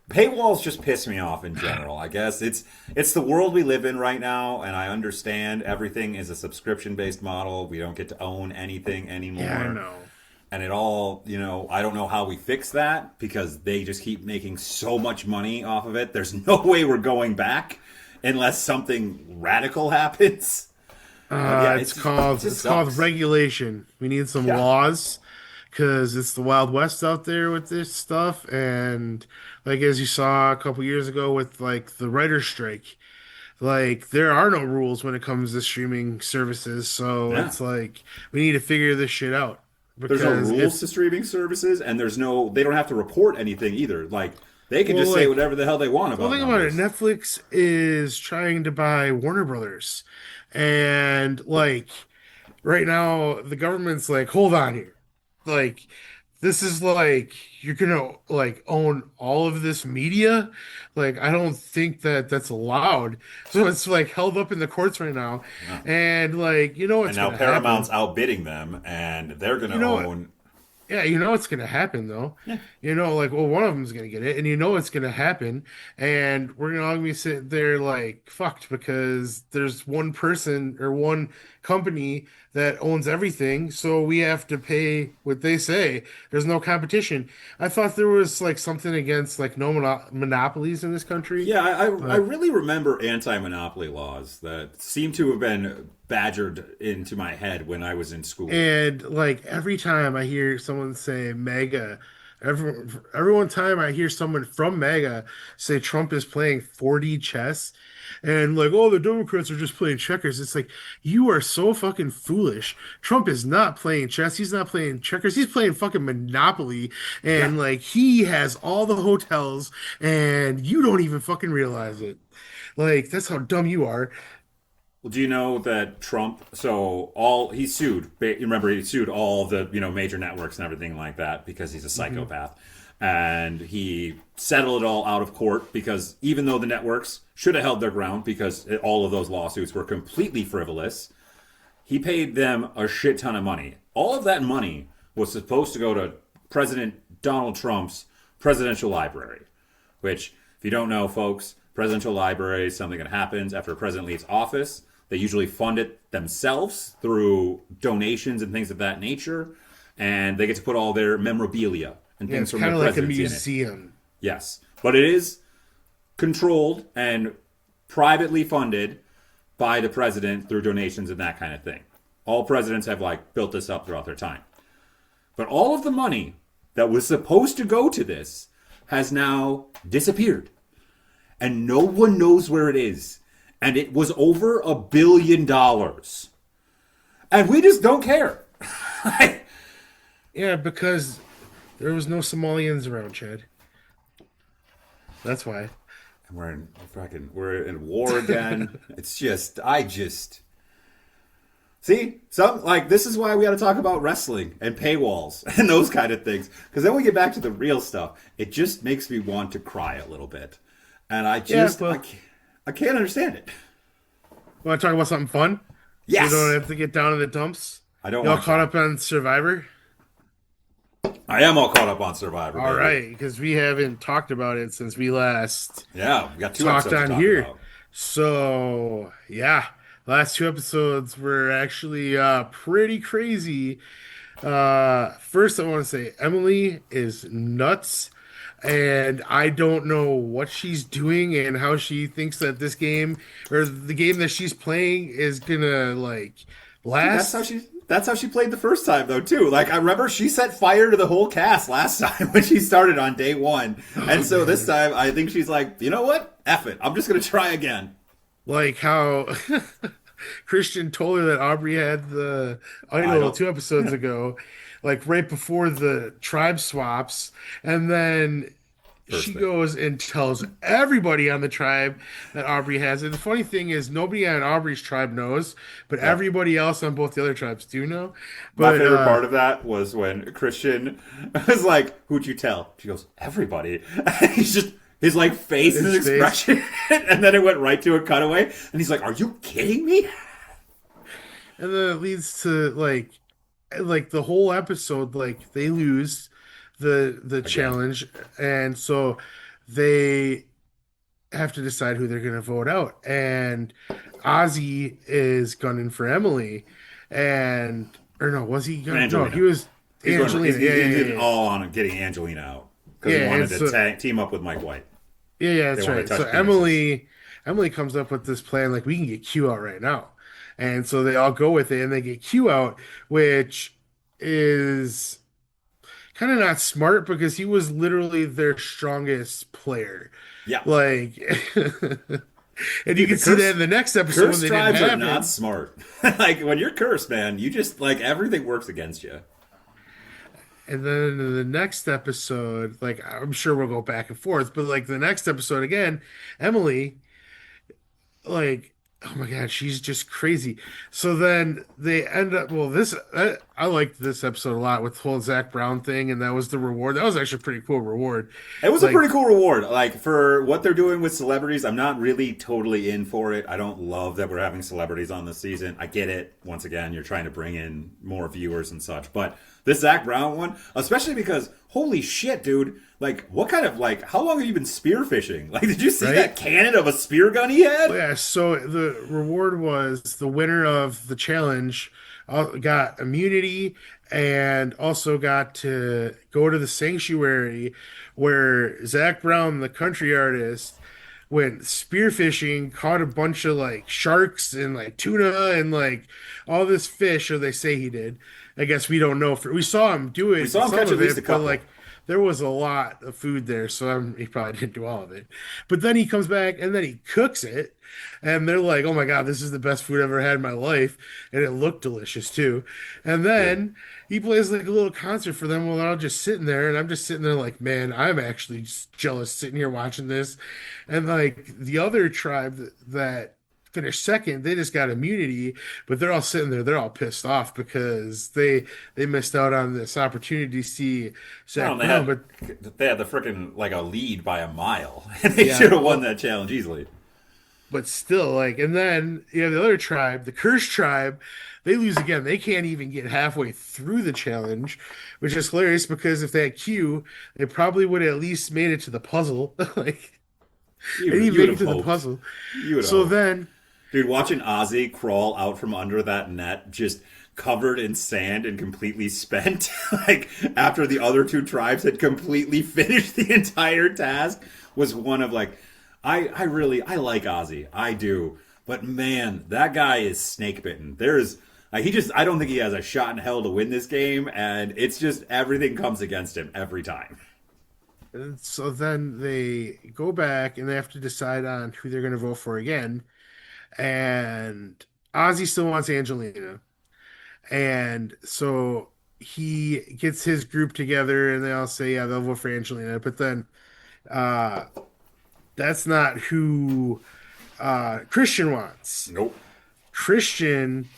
paywalls just piss me off in general. I guess it's the world we live in right now, and I understand everything is a subscription based model. We don't get to own anything anymore. yeah, I know. And it all, I don't know how we fix that because they just keep making so much money off of it. There's no way we're going back unless something radical happens. Yeah, It's called it just it's called sucks. regulation. We need some Yeah. laws because it's the Wild West out there with this stuff, and like as you saw a couple years ago with like the writer's strike, like there are no rules when it comes to streaming services. So Yeah. it's like we need to figure this shit out There's no because rules it's to streaming services, and they don't have to report anything either. Like they can well, just say like whatever the hell they want well, about think about it. numbers. Netflix is trying to buy Warner Brothers, and like right now the government's like, hold on here. Like this is like you're gonna like own all of this media. Like I don't think that that's allowed. So it's like held up in the courts right now, Yeah. and like you know And what's now gonna Paramount's happen. outbidding them, and they're going You to know what? own. Yeah, you know what's gonna happen though. Yeah. You know, like well, one of them's gonna get it, and you know it's gonna happen, and we're gonna all be sitting there like fucked because there's one person or one company that owns everything, so we have to pay what they say. There's no competition. I thought there was like something against like no monopolies in this country, Yeah, I but really remember anti-monopoly laws that seem to have been badgered into my head when I was in school. and like every time I hear someone say mega, every one time I hear someone from mega say Trump is playing 4D chess and like, oh, the Democrats are just playing checkers. It's like, you are so fucking foolish. Trump is not playing chess. He's not playing checkers. He's playing fucking Monopoly. Yeah. And like, he has all the hotels and you don't even fucking realize it. Like, that's how dumb you are. Well, do you know that Trump? So he sued. Remember, he sued all the major networks and everything like that because he's a psychopath, and he settled it all out of court because even though the networks should have held their ground because all of those lawsuits were completely frivolous, he paid them a shit ton of money. All of that money was supposed to go to President Donald Trump's presidential library, which, if you don't know, folks, presidential library is something that happens after a president leaves office. They usually fund it themselves through donations and things of that nature, and they get to put all their memorabilia and Yeah, things it's from kind the of like a presidency in it. museum. Yes, but it is controlled and privately funded by the president through donations and that kind of thing. All presidents have like built this up throughout their time. But all of the money that was supposed to go to this has now disappeared. And no one knows where it is. And it was over $1 billion. And we just don't care. Yeah, because there was no Somalians around, Chad. That's why. We're in war again. It's just see, this is why we got to talk about wrestling and paywalls and those kind of things. Because then we get back to the real stuff. It just makes me want to cry a little bit, and I can't understand it. Want to talk about something fun? Yes, You don't have to get down in the dumps. I don't Y'all want caught to. up on Survivor? I am all caught up on Survivor, All baby. right, because we haven't talked about it since we last Yeah, we got two talked episodes to on talk here. about. So yeah, last two episodes were actually pretty crazy. First, I want to say Emily is nuts, and I don't know what she's doing and how she thinks that this game or the game that she's playing is gonna like Dude, last. that's how she played the first time though too. Like I remember she set fire to the whole cast last time when she started on day one. And so this time I think she's like, you know what? F it. I'm just gonna try again. Like how Christian told her that Aubrey had the I idol don't 2 episodes ago, like right before the tribe swaps, and then first she thing. goes and tells everybody on the tribe that Aubrey has it. The funny thing is nobody on Aubrey's tribe knows, but Yeah. everybody else on both the other tribes do know. My But favorite part of that was when Christian was like, "Who'd you tell?" She goes, "Everybody." And he's just his like face and his His face. expression, and then it went right to a cutaway, and he's like, "Are you kidding me?" and then it leads to like the whole episode, like they lose the Again, challenge, and so they have to decide who they're going to vote out. And Ozzy is gunning for Emily, and or no, was he gunning? No, Angelina. he was He's going. Angelina. He's Yeah, yeah, in yeah, all on getting Angelina out because he yeah. wanted And to so team up with Mike White. yeah, They that's want right. to So touch penises. Emily comes up with this plan, like we can get Q out right now, and so they all go with it, and they get Q out, which is kind of not smart because he was literally their strongest player. Yeah, Like, and you dude, can see that in the next episode when cursed they didn't tribes are have not him. smart. Like when you're cursed, man, you just like everything works against you. And then in the next episode, like I'm sure we'll go back and forth, but like the next episode again, Emily, like, oh my God, she's just crazy. So then they end up, well, I liked this episode a lot with the whole Zach Brown thing, and that was the reward. That was actually a pretty cool reward. It was a Like, pretty cool reward. Like for what they're doing with celebrities, I'm not really totally in for it. I don't love that we're having celebrities on this season. I get it. Once again, you're trying to bring in more viewers and such. But this Zach Brown one, especially because holy shit, dude! Like, what kind of like? How long have you been spearfishing? Like, did you see right? that cannon of a spear gun he had? Yeah, so the reward was the winner of the challenge got immunity and also got to go to the sanctuary where Zach Brown, the country artist, went spearfishing, caught a bunch of like sharks and like tuna and like all this fish, or they say he did. I guess we don't know. We saw him do We it, saw him some catch at of least a it, but couple. like there was a lot of food there, so he probably didn't do all of it. But then he comes back and then he cooks it, and they're like, "Oh my God, this is the best food I've ever had in my life," and it looked delicious too. And Yeah. then he plays like a little concert for them while they're all just sitting there, and I'm just sitting there like, "Man, I'm actually just jealous sitting here watching this." And like the other tribe that finished second, they just got immunity, but they're all sitting there, they're all pissed off because they missed out on this opportunity to see No, Zach Brown. But they had the freaking like a lead by a mile, and they yeah, should have won well, that challenge easily. but still, like, and then you have the other tribe, the cursed tribe, they lose again. They can't even get halfway through the challenge, which is hilarious because if they had Q, they probably would have at least made it to the puzzle. Like, they didn't even You would make it have to the hoped. puzzle. You would have So hoped. then, Dude, watching Ozzy crawl out from under that net, just covered in sand and completely spent, like after the other two tribes had completely finished the entire task, was one of like, I like Ozzy, I do, but man, that guy is snake bitten. There's like I don't think he has a shot in hell to win this game, and it's just everything comes against him every time. and so then they go back and they have to decide on who they're going to vote for again. And Ozzy still wants Angelina. And so he gets his group together and they all say, yeah, they'll vote for Angelina. But then uh, that's not who Christian wants. Nope. Christian,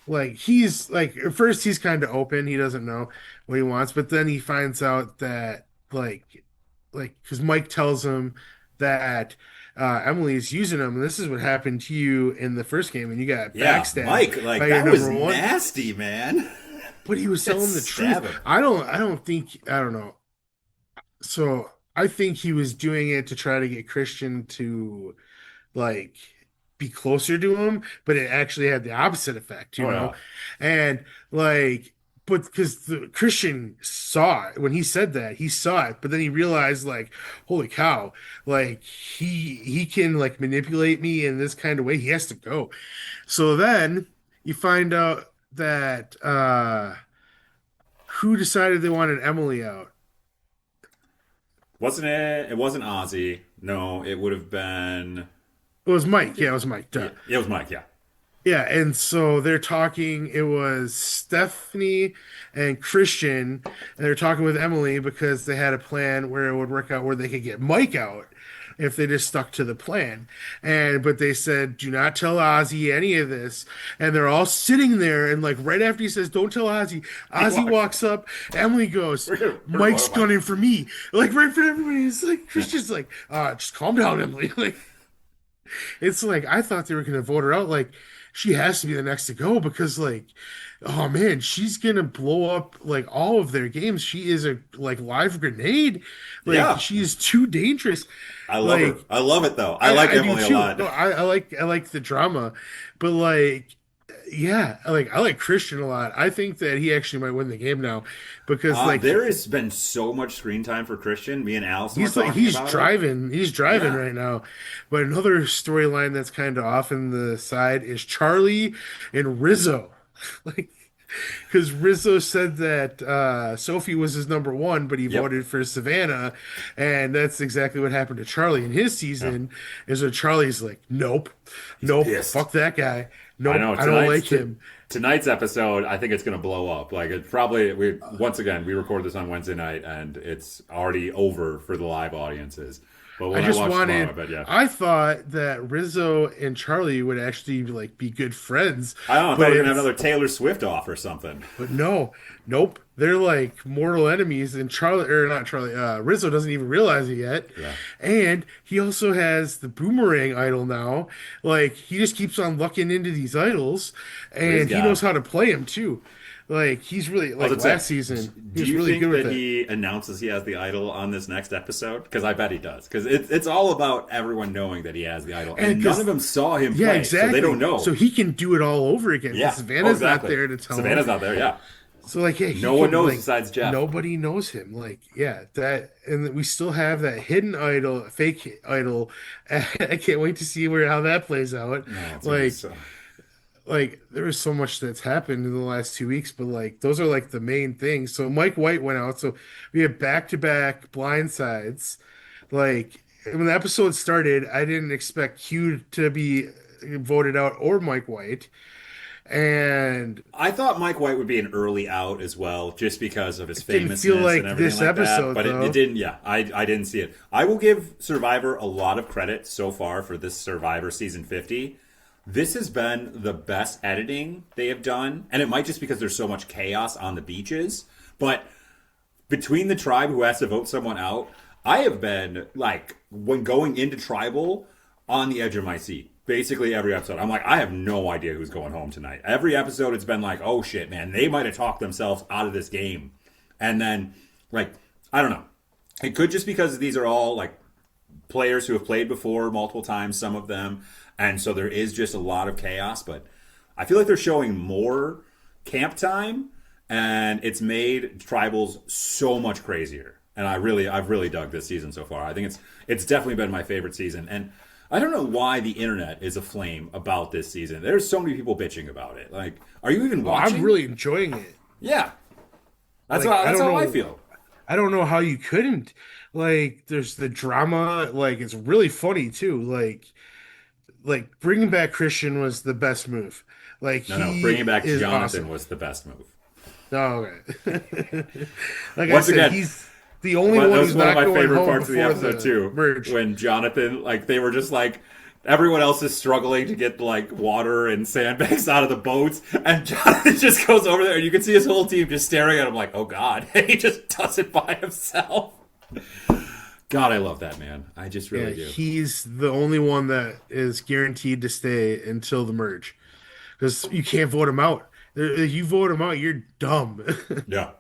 like, he's like, at first he's kind of open. He doesn't know what he wants. But then he finds out that, because Mike tells him that Emily's using him. And this is what happened to you in the first game. And you got Yeah, backstabbed Mike, like by your that was number one. nasty, man. but he was telling the truth. Stab him. I don't know. So I think he was doing it to try to get Christian to like be closer to him, but it actually had the opposite effect, you Oh know? yeah. And like, but because the Christian saw it when he said that, he saw it, but then he realized like, holy cow, like he can like manipulate me in this kind of way. He has to go. So then you find out that who decided they wanted Emily out? Wasn't it? It wasn't Ozzy. No, it would have been. It was Mike. Yeah, it was Mike. Duh. Yeah, it was Mike. Yeah. Yeah, and so they're talking. It was Stephanie and Christian, and they're talking with Emily because they had a plan where it would work out where they could get Mike out if they just stuck to the plan. And but they said, "Do not tell Ozzy any of this." And they're all sitting there, and like right after he says, "Don't tell Ozzy," Ozzy walks up. Emily goes, "Mike's gunning for me!" Like right for everybody. It's like Christian's like, "Just calm down, Emily." Like it's like I thought they were gonna vote her out. Like she has to be the next to go because like, oh man, she's gonna blow up like all of their games. She is a like live grenade. Like Yeah. she is too dangerous. I love Like her. I love it though. I like do Emily a too. lot. No, I like the drama, but like yeah, I like Christian a lot. I think that he actually might win the game now because like There has been so much screen time for Christian. Me and Allison were talking he's about it. driving Yeah. right now. But another storyline that's kind of off in the side is Charlie and Rizzo. Like because Rizzo said that Sophie was his number one, but he Yep. voted for Savannah, and that's exactly what happened to Charlie in his season. Is that Charlie's like, nope, nope, pissed. fuck that guy, nope, I know. I don't like him. Tonight's episode, I think it's going to blow up. Like it probably. We once again we record this on Wednesday night, and it's already over for the live audiences. But when I just watch wanted. tomorrow, I bet yeah. I thought that Rizzo and Charlie would actually like be good friends. I don't know. I thought but we were gonna have it's- another Taylor Swift off or something. But no, nope. They're like mortal enemies, and Charlie or not Charlie. Rizzo doesn't even realize it yet. Yeah. And he also has the boomerang idol now. Like he just keeps on lucking into these idols, and he guy. knows how to play them too. Like he's really like was gonna last say, season, he Do was you really think good with that it. he announces he has the idol on this next episode? Because I bet he does. Because it's all about everyone knowing that he has the idol, and 'cause- none of them saw him Yeah, play, exactly. so they don't know. So he can do it all over again. yeah, Savannah's exactly. not there to tell Savannah's him. not there. Yeah, So like, yeah, he No one can, knows like, besides Jeff. Nobody knows him. Like, yeah, that, and we still have that hidden idol, fake idol. I can't wait to see how that plays out. No, it's gonna be like, so- like there is so much that's happened in the last 2 weeks, but like those are like the main things. So Mike White went out. So we have back-to-back blindsides. Like when the episode started, I didn't expect Q to be voted out or Mike White. And I thought Mike White would be an early out as well, just because of his didn't famousness feel like and everything this like episode, that. But though. it didn't. Yeah, I didn't see it. I will give Survivor a lot of credit so far for this Survivor season 50. This has been the best editing they have done, and it might just because there's so much chaos on the beaches. But between the tribe who has to vote someone out, I have been like when going into tribal on the edge of my seat. Basically every episode, I'm like, I have no idea who's going home tonight. Every episode, it's been like, oh shit, man, they might have talked themselves out of this game. And then, like, I don't know. It could just because these are all like players who have played before multiple times, some of them, and so there is just a lot of chaos. But I feel like they're showing more camp time, and it's made tribals so much crazier. And I've really dug this season so far. I think it's definitely been my favorite season. And I don't know why the internet is aflame about this season. There's so many people bitching about it. Like, are you even watching? I'm really enjoying it. Yeah. That's Like, that's I don't how I know. feel. I don't know how you couldn't. Like, there's the drama. Like, it's really funny too. Like bringing back Christian was the best move. Like, No, bringing back is Jonathan awesome. was the best move. Oh, okay. Like Once I said, again, he's the only That one was who's one of not my going favorite home parts of the before episode too. merge. When Jonathan, like, they were just like, everyone else is struggling to get like water and sandbags out of the boats, and Jonathan just goes over there, and you can see his whole team just staring at him like, "Oh God!" And he just does it by himself. God, I love that man. I just Yeah, really do. he's the only one that is guaranteed to stay until the merge because you can't vote him out. If you vote him out, you're dumb. Yeah.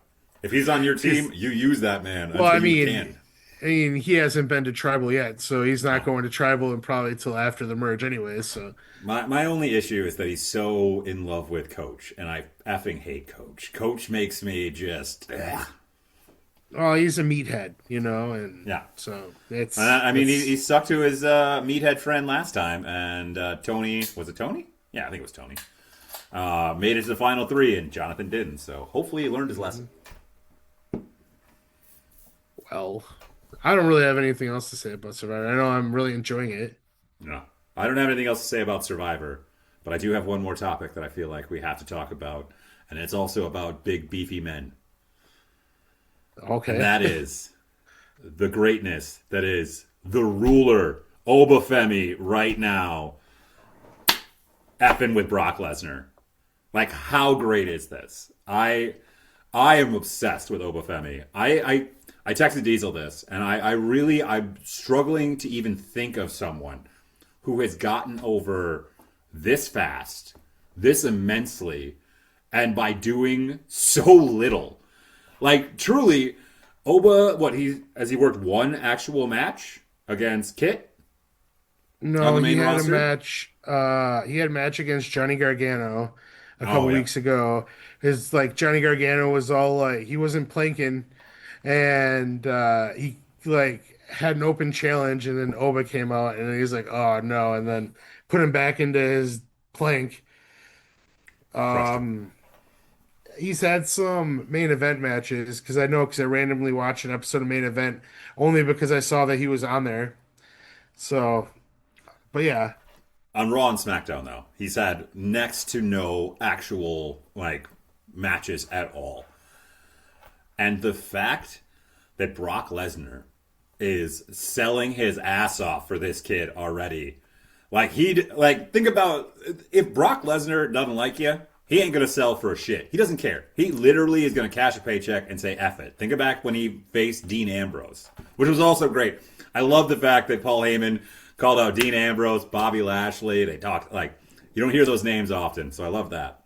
If he's on your 'Cause- team, you use that man well, until you can. I mean, he hasn't been to tribal yet, so he's not Oh. going to tribal and probably till after the merge, anyways. So, My only issue is that he's so in love with Coach, and I effing hate Coach. Coach makes me just oh, he's a meathead, you know, and yeah. so it's. I mean, it's he stuck to his meathead friend last time, and Tony was it Tony? Yeah, I think it was Tony. Made it to the final three, and Jonathan didn't. So hopefully he learned his lesson. well, I don't really have anything else to say about Survivor. I know I'm really enjoying it. No, I don't have anything else to say about Survivor, but I do have one more topic that I feel like we have to talk about, and it's also about big beefy men, and Okay. that is the greatness that is the ruler Obafemi right now, effing with Brock Lesnar. Like, how great is this? I am obsessed with Obafemi. I texted Diesel this, and I'm struggling to even think of someone who has gotten over this fast, this immensely, and by doing so little. Like, truly, Oba, has he worked one actual match against Kit on No, the he main had a roster? match. He had a match against Johnny Gargano a Oh couple yeah, weeks ago. His like Johnny Gargano was all like he wasn't planking, and he like had an open challenge, and then Oba came out, and he's like, "Oh no!" and then put him back into his plank. crushed him. He's had some main event matches because I know because I randomly watched an episode of main event only because I saw that he was on there. So, but yeah, On Raw and SmackDown, though, he's had next to no actual like matches at all. And the fact that Brock Lesnar is selling his ass off for this kid already, like think about if Brock Lesnar doesn't like you, he ain't gonna sell for a shit. He doesn't care. He literally is gonna cash a paycheck and say F it. Think back when he faced Dean Ambrose, which was also great. I love the fact that Paul Heyman called out Dean Ambrose, Bobby Lashley. They talked like you don't hear those names often, so I love that.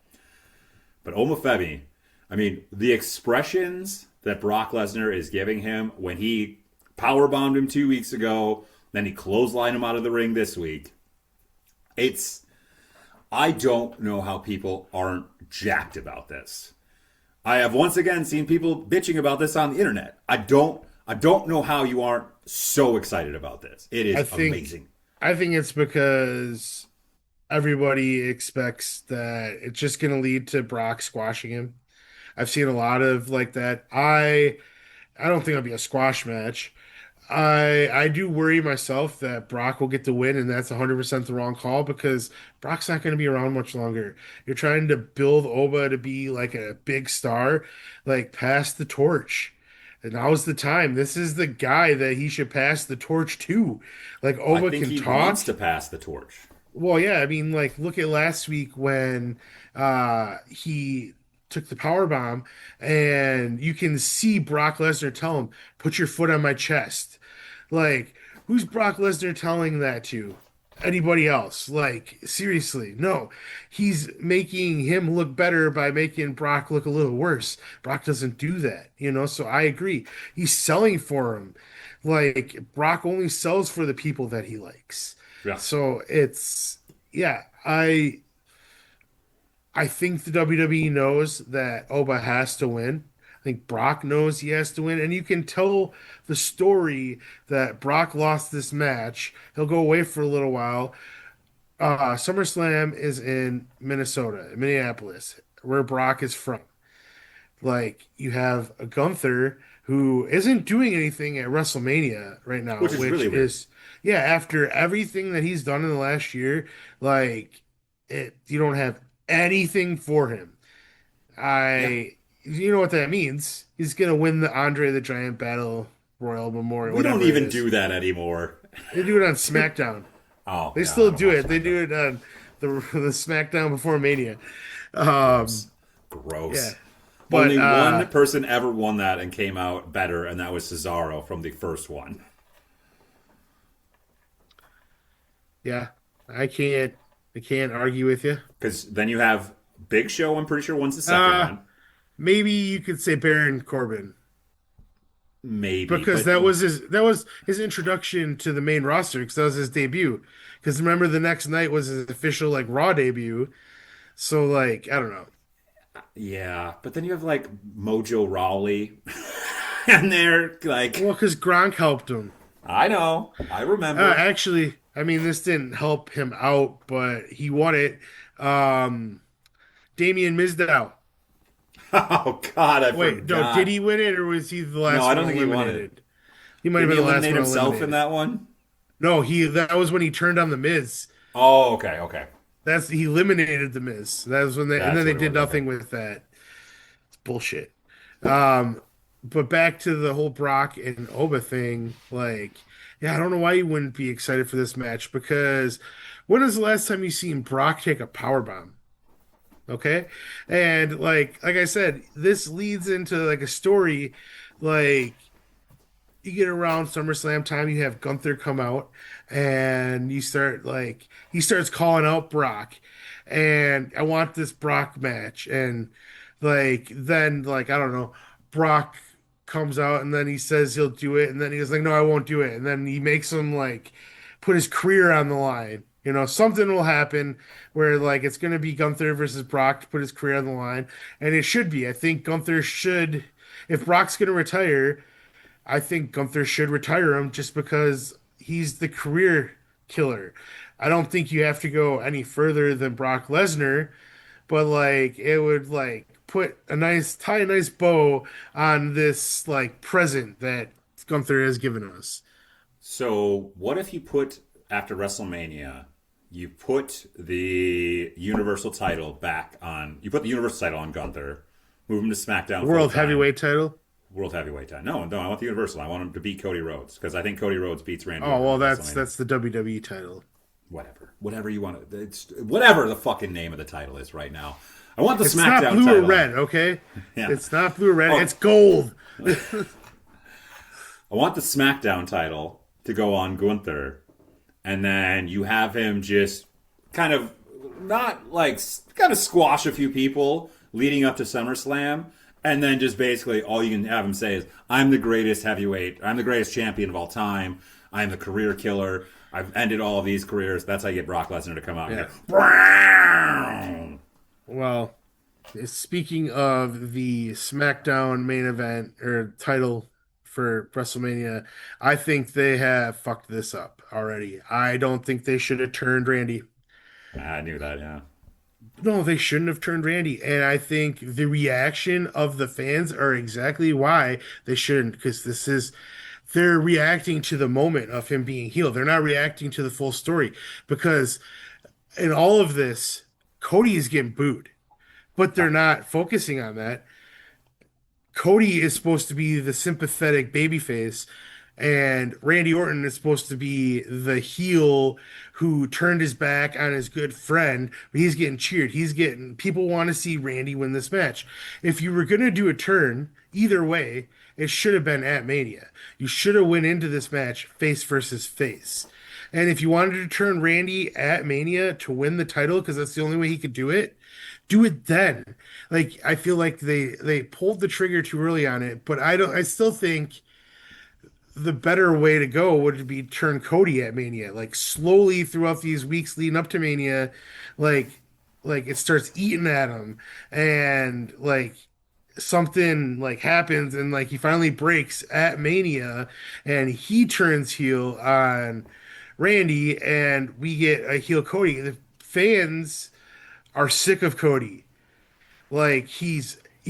But Omofemi, I mean, the expressions that Brock Lesnar is giving him when he powerbombed him 2 weeks ago, then he clotheslined him out of the ring this week. It's I don't know how people aren't jacked about this. I have once again seen people bitching about this on the internet. I don't know how you aren't so excited about this. It I is think amazing. I think it's because everybody expects that it's just going to lead to Brock squashing him. I've seen a lot of like that. I don't think it'll be a squash match. I do worry myself that Brock will get the win, and that's 100% the wrong call because Brock's not going to be around much longer. You're trying to build Oba to be like a big star, like pass the torch. And now's the time. This is the guy that he should pass the torch to. Like I Oba think can he wants talk. to pass the torch. Well, yeah, I mean, like, look at last week when he took the power bomb, and you can see Brock Lesnar tell him, "Put your foot on my chest." Like, who's Brock Lesnar telling that to? Anybody else? Like, seriously, no. He's making him look better by making Brock look a little worse. Brock doesn't do that, you know? So I agree. He's selling for him. Like, Brock only sells for the people that he likes. Yeah. So it's yeah, I think the WWE knows that Oba has to win. I think Brock knows he has to win, and you can tell the story that Brock lost this match. He'll go away for a little while. SummerSlam is in Minnesota, Minneapolis, where Brock is from. Like you have a Gunther who isn't doing anything at WrestleMania right now, Which is which really weird. is yeah, after everything that he's done in the last year, like you don't have anything for him. Yeah. You know what that means? He's gonna win the Andre the Giant Battle Royal Memorial, We don't whatever it even is. do that anymore. They do it on SmackDown. Oh, They yeah, I still don't do watch it. They SmackDown. do it on the SmackDown before Mania. Um, Gross. yeah, Gross. but Only one person ever won that and came out better, and that was Cesaro from the first one. yeah, I can't argue with you. Because then you have Big Show, I'm pretty sure, wins the second Uh, one. maybe you could say Baron Corbin Maybe, because but that was his introduction to the main roster because that was his debut. Because remember, the next night was his official like Raw debut. So like, I don't know. yeah. But then you have like Mojo Rawley, and they're like, Well, because Gronk helped him. I know, I remember. Actually, I mean, this didn't help him out, but he won it. Um, Damian Mizdow. Oh God, I Wait, no, did forgot. he win it or was he the No, last I one don't think he won it. eliminated? He might have Didn't been he the last eliminate one himself in eliminated. that one? No, he that was when he turned on the Miz. Oh, okay, okay. That's he eliminated the Miz. That was when they and That's then they what it did was. Okay. nothing with that. It's bullshit. Um, but back to the whole Brock and Oba thing, like, yeah, I don't know why you wouldn't be excited for this match because when was the last time you seen Brock take a power bomb? Okay, and like I said, this leads into like a story, like you get around SummerSlam time, you have Gunther come out, and you start like he starts calling out Brock, and I want this Brock match, and like then like I don't know, Brock comes out and then he says he'll do it, and then he was like, no, I won't do it, and then he makes him like put his career on the line. You know, something will happen where like it's gonna be Gunther versus Brock to put his career on the line, and it should be. I think Gunther should, if Brock's gonna retire. I think Gunther should retire him just because he's the career killer. I don't think you have to go any further than Brock Lesnar, but like it would like put a nice tie a nice bow on this like present that Gunther has given us. So, what if you put after WrestleMania, you put the Universal title back on? You put the Universal title on Gunther, move him to SmackDown full World time. heavyweight title. World heavyweight title. No, no, I want the Universal. I want him to beat Cody Rhodes because I think Cody Rhodes beats Randy Oh Orton well, at that's WrestleMania. that's the WWE title. Whatever you want. It's whatever the fucking name of the title is right now. I want the It's SmackDown not blue title. or red, okay? Yeah. It's not blue or red. Oh. It's gold. I want the SmackDown title to go on Gunther, and then you have him just kind of not like kind of squash a few people leading up to SummerSlam, and then just basically all you can have him say is, "I'm the greatest heavyweight. I'm the greatest champion of all time. I'm the career killer. I've ended all of these careers." That's how you get Brock Lesnar to come out and go, Well, speaking of the SmackDown main event or title for WrestleMania, I think they have fucked this up already. I don't think they should have turned Randy. I knew that. Yeah. No, they shouldn't have turned Randy. And I think the reaction of the fans are exactly why they shouldn't, because they're reacting to the moment of him being healed. They're not reacting to the full story because in all of this, Cody is getting booed, but they're not focusing on that. Cody is supposed to be the sympathetic babyface, and Randy Orton is supposed to be the heel who turned his back on his good friend, but he's getting cheered. He's getting people want to see Randy win this match. If you were gonna do a turn, either way, it should have been at Mania. You should have went into this match face versus face. And if you wanted to turn Randy at Mania to win the title, because that's the only way he could do it then. Like I feel like they pulled the trigger too early on it, but I still think the better way to go would be turn Cody at Mania, like slowly throughout these weeks leading up to Mania, like it starts eating at him, and like something like happens, and like he finally breaks at Mania, and he turns heel on Randy, and we get a heel Cody. The fans are sick of Cody. Like he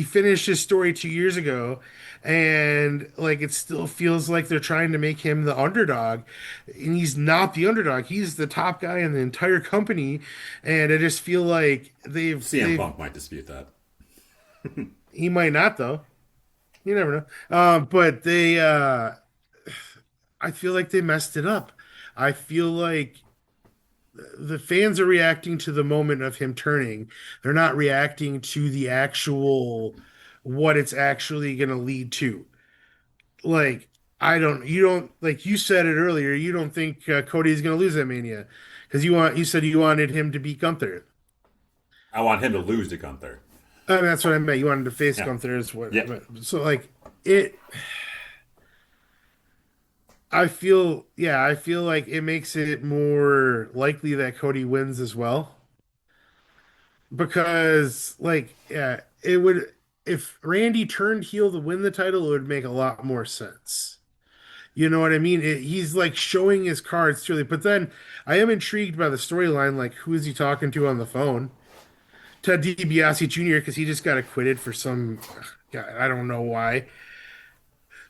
finished his story 2 years ago, and like it still feels like they're trying to make him the underdog, and he's not the underdog. He's the top guy in the entire company, and I just feel like CM Punk might dispute that. he might not though. You never know. But I feel like they messed it up. I feel like the fans are reacting to the moment of him turning. They're not reacting to the actual what it's actually going to lead to. Like you don't like you said it earlier. You don't think Cody's going to lose at Mania because you said you wanted him to beat Gunther. I want him to lose to Gunther. I mean, that's what I meant. You wanted to face Yeah. Gunther is what I Yeah. meant. So like it I feel like it makes it more likely that Cody wins as well. Because yeah, it would if Randy turned heel to win the title, it would make a lot more sense. You know what I mean? He's like showing his cards truly, but then I am intrigued by the storyline. Like, who is he talking to on the phone? Ted DiBiase Jr. because he just got acquitted for some, God, I don't know why,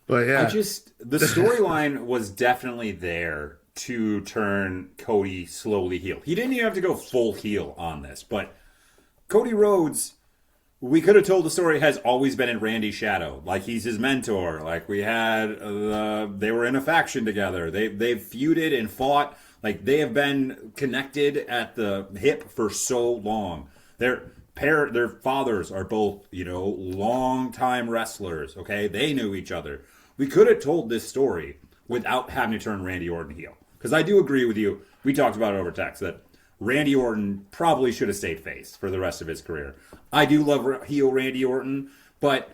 but I yeah, just the storyline was definitely there to turn Cody slowly heel. He didn't even have to go full heel on this, but Cody Rhodes, we could have told the story has always been in Randy's shadow. Like he's his mentor. Like we had, they were in a faction together. They've feuded and fought. Like they have been connected at the hip for so long. Their fathers are both long time wrestlers. Okay, they knew each other. We could have told this story without having to turn Randy Orton heel. Because I do agree with you. We talked about it over text that Randy Orton probably should have stayed face for the rest of his career. I do love heel Randy Orton, but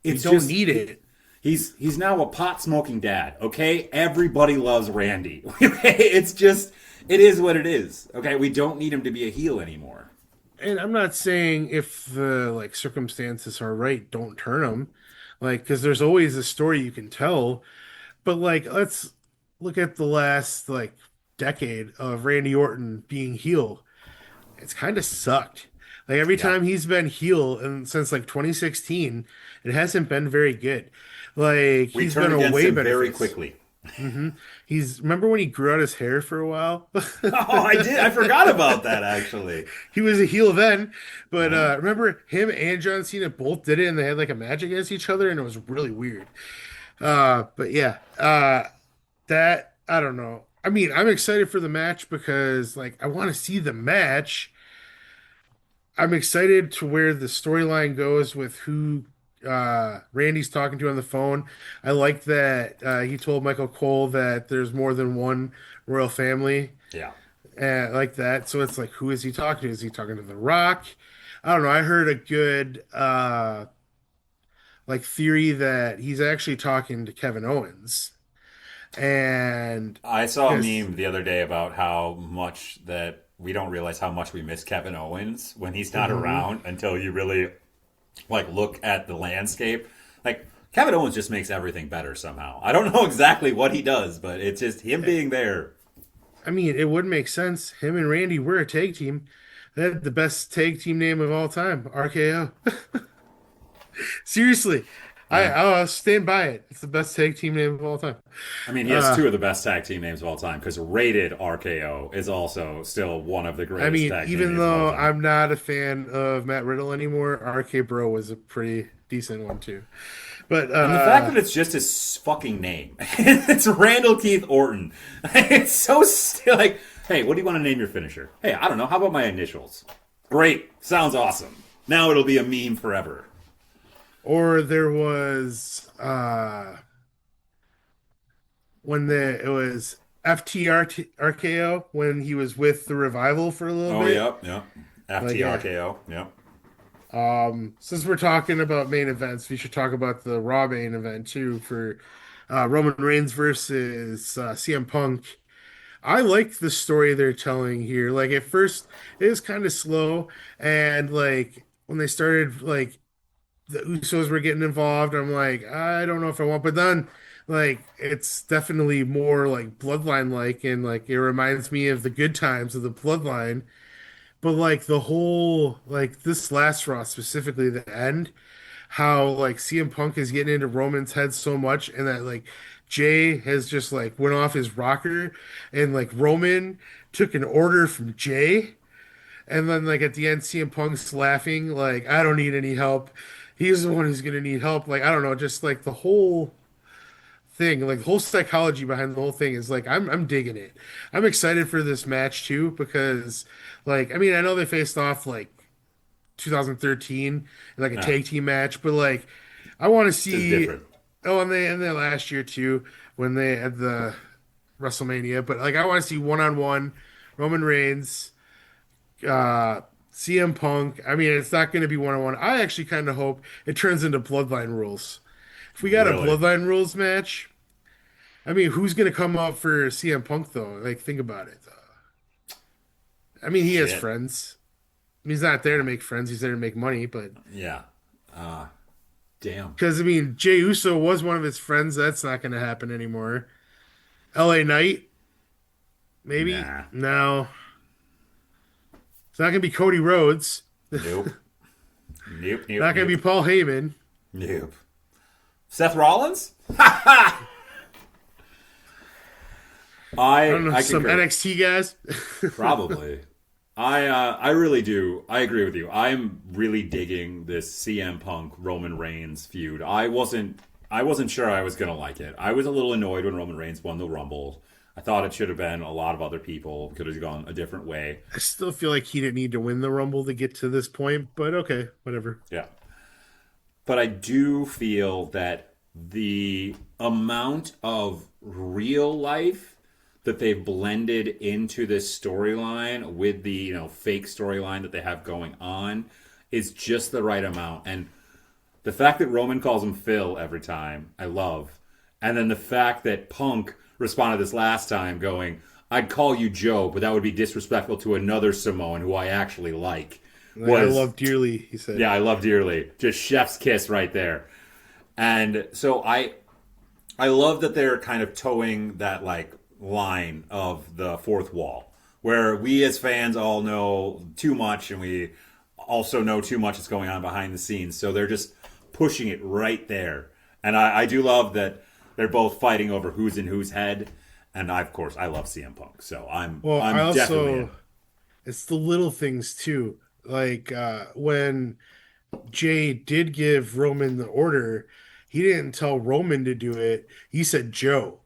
you it's don't just need it. he's now a pot smoking dad. Okay, everybody loves Randy. It is what it is. Okay, we don't need him to be a heel anymore. And I'm not saying if the like circumstances are right, don't turn him, like because there's always a story you can tell. But like, let's look at the last like decade of Randy Orton being heel. It's kind of sucked. Like every Yeah, time he's been heel and since like 2016, it hasn't been very good. Like we he's turned been a against way him better very face. quickly. He's remember when he grew out his hair for a while? Oh, I did. I forgot about that actually. He was a heel then, but Uh-huh. remember him and John Cena both did it and they had like a match against each other and it was really weird. But yeah, that I don't know. I mean, I'm excited for the match because like I want to see the match. I'm excited to where the storyline goes with who Randy's talking to on the phone. I like that he told Michael Cole that there's more than one royal family. Yeah. Like that. So it's like, who is he talking to? Is he talking to The Rock? I don't know. I heard a good like theory that he's actually talking to Kevin Owens. And I saw a because meme the other day about how much that we don't realize how much we miss Kevin Owens when he's not around until you really look at the landscape. Like Kevin Owens just makes everything better somehow. I don't know exactly what he does, but it's just him being there. I mean, it would make sense. Him and Randy were a tag team. They had the best tag team name of all time, RKO. Seriously, Yeah. I'll stand by it. It's the best tag team name of all time. I mean, he has two of the best tag team names of all time because Rated RKO is also still one of the I greatest mean, tag team even names of all though time. I'm not a fan of Matt Riddle anymore, RK Bro was a pretty decent one too. But And the fact that it's just his fucking name. It's Randall Keith Orton. It's so still like, hey, what do you want to name your finisher? Hey, I don't know. How about my initials? Great. Sounds awesome. Now it'll be a meme forever. or there was when it was RKO when he was with the Revival for a little Oh, bit. yep, yep. Like yeah. FTRKO, yep. Since we're talking about main events, we should talk about the Raw main event too for Roman Reigns versus CM Punk. I like the story they're telling here. Like at first, it was kind of slow, and like when they started, like the Usos were getting involved, I'm like, I don't know if I want. But then, like, it's definitely more like Bloodline like, and like it reminds me of the good times of the Bloodline. But like the whole like this last Raw specifically, the end, how like CM Punk is getting into Roman's head so much, and that like Jay has just like went off his rocker, and like Roman took an order from Jay, and then like at the end, CM Punk's laughing like I don't need any help. He's the one who's gonna need help. Like I don't know, just like the whole thing, like the whole psychology behind the whole thing is like I'm digging it. I'm excited for this match too because like I mean I know they faced off like 2013 in like a Yeah, tag team match, but like I want to it's just see. different. Oh, and then last year too when they had the WrestleMania, but like I want to see one on one Roman Reigns, uh, CM Punk. I mean, it's not going to be one-on-one. I actually kind of hope it turns into Bloodline Rules. If we got a Really? Bloodline Rules match, I mean, who's going to come up for CM Punk though? Like, think about it. I mean, he has Shit. friends. He's not there to make friends. He's there to make money. But Yeah. Damn. because I mean, Jey Uso was one of his friends. That's not going to happen anymore. L.A. Knight, maybe. Nah. No, it's not going to be Cody Rhodes. Nope. Nope. Nope. Not going to Nope. be Paul Heyman. Nope. Seth Rollins? I don't know, I some concur. NXT guys. Probably. I really do. I agree with you. I'm really digging this CM Punk Roman Reigns feud. I wasn't sure I was gonna like it. I was a little annoyed when Roman Reigns won the Rumble. I thought it should have been a lot of other people. Could have gone a different way. I still feel like he didn't need to win the Rumble to get to this point, but okay, whatever. Yeah. But I do feel that the amount of real life that they've blended into this storyline with the fake storyline that they have going on is just the right amount. And the fact that Roman calls him Phil every time, I love. And then the fact that Punk responded this last time going, I'd call you Joe, but that would be disrespectful to another Samoan who I actually like. I love dearly, he said. Yeah, I love dearly. Just chef's kiss right there. And so I love that they're kind of towing that like line of the fourth wall, where we as fans all know too much, and we also know too much that's going on behind the scenes. So they're just pushing it right there. And I do love that they're both fighting over who's in whose head. And of course, I love CM Punk, so I'm Well, I I'm definitely in. also it's the little things too. Like when Jay did give Roman the order, he didn't tell Roman to do it. He said Joe.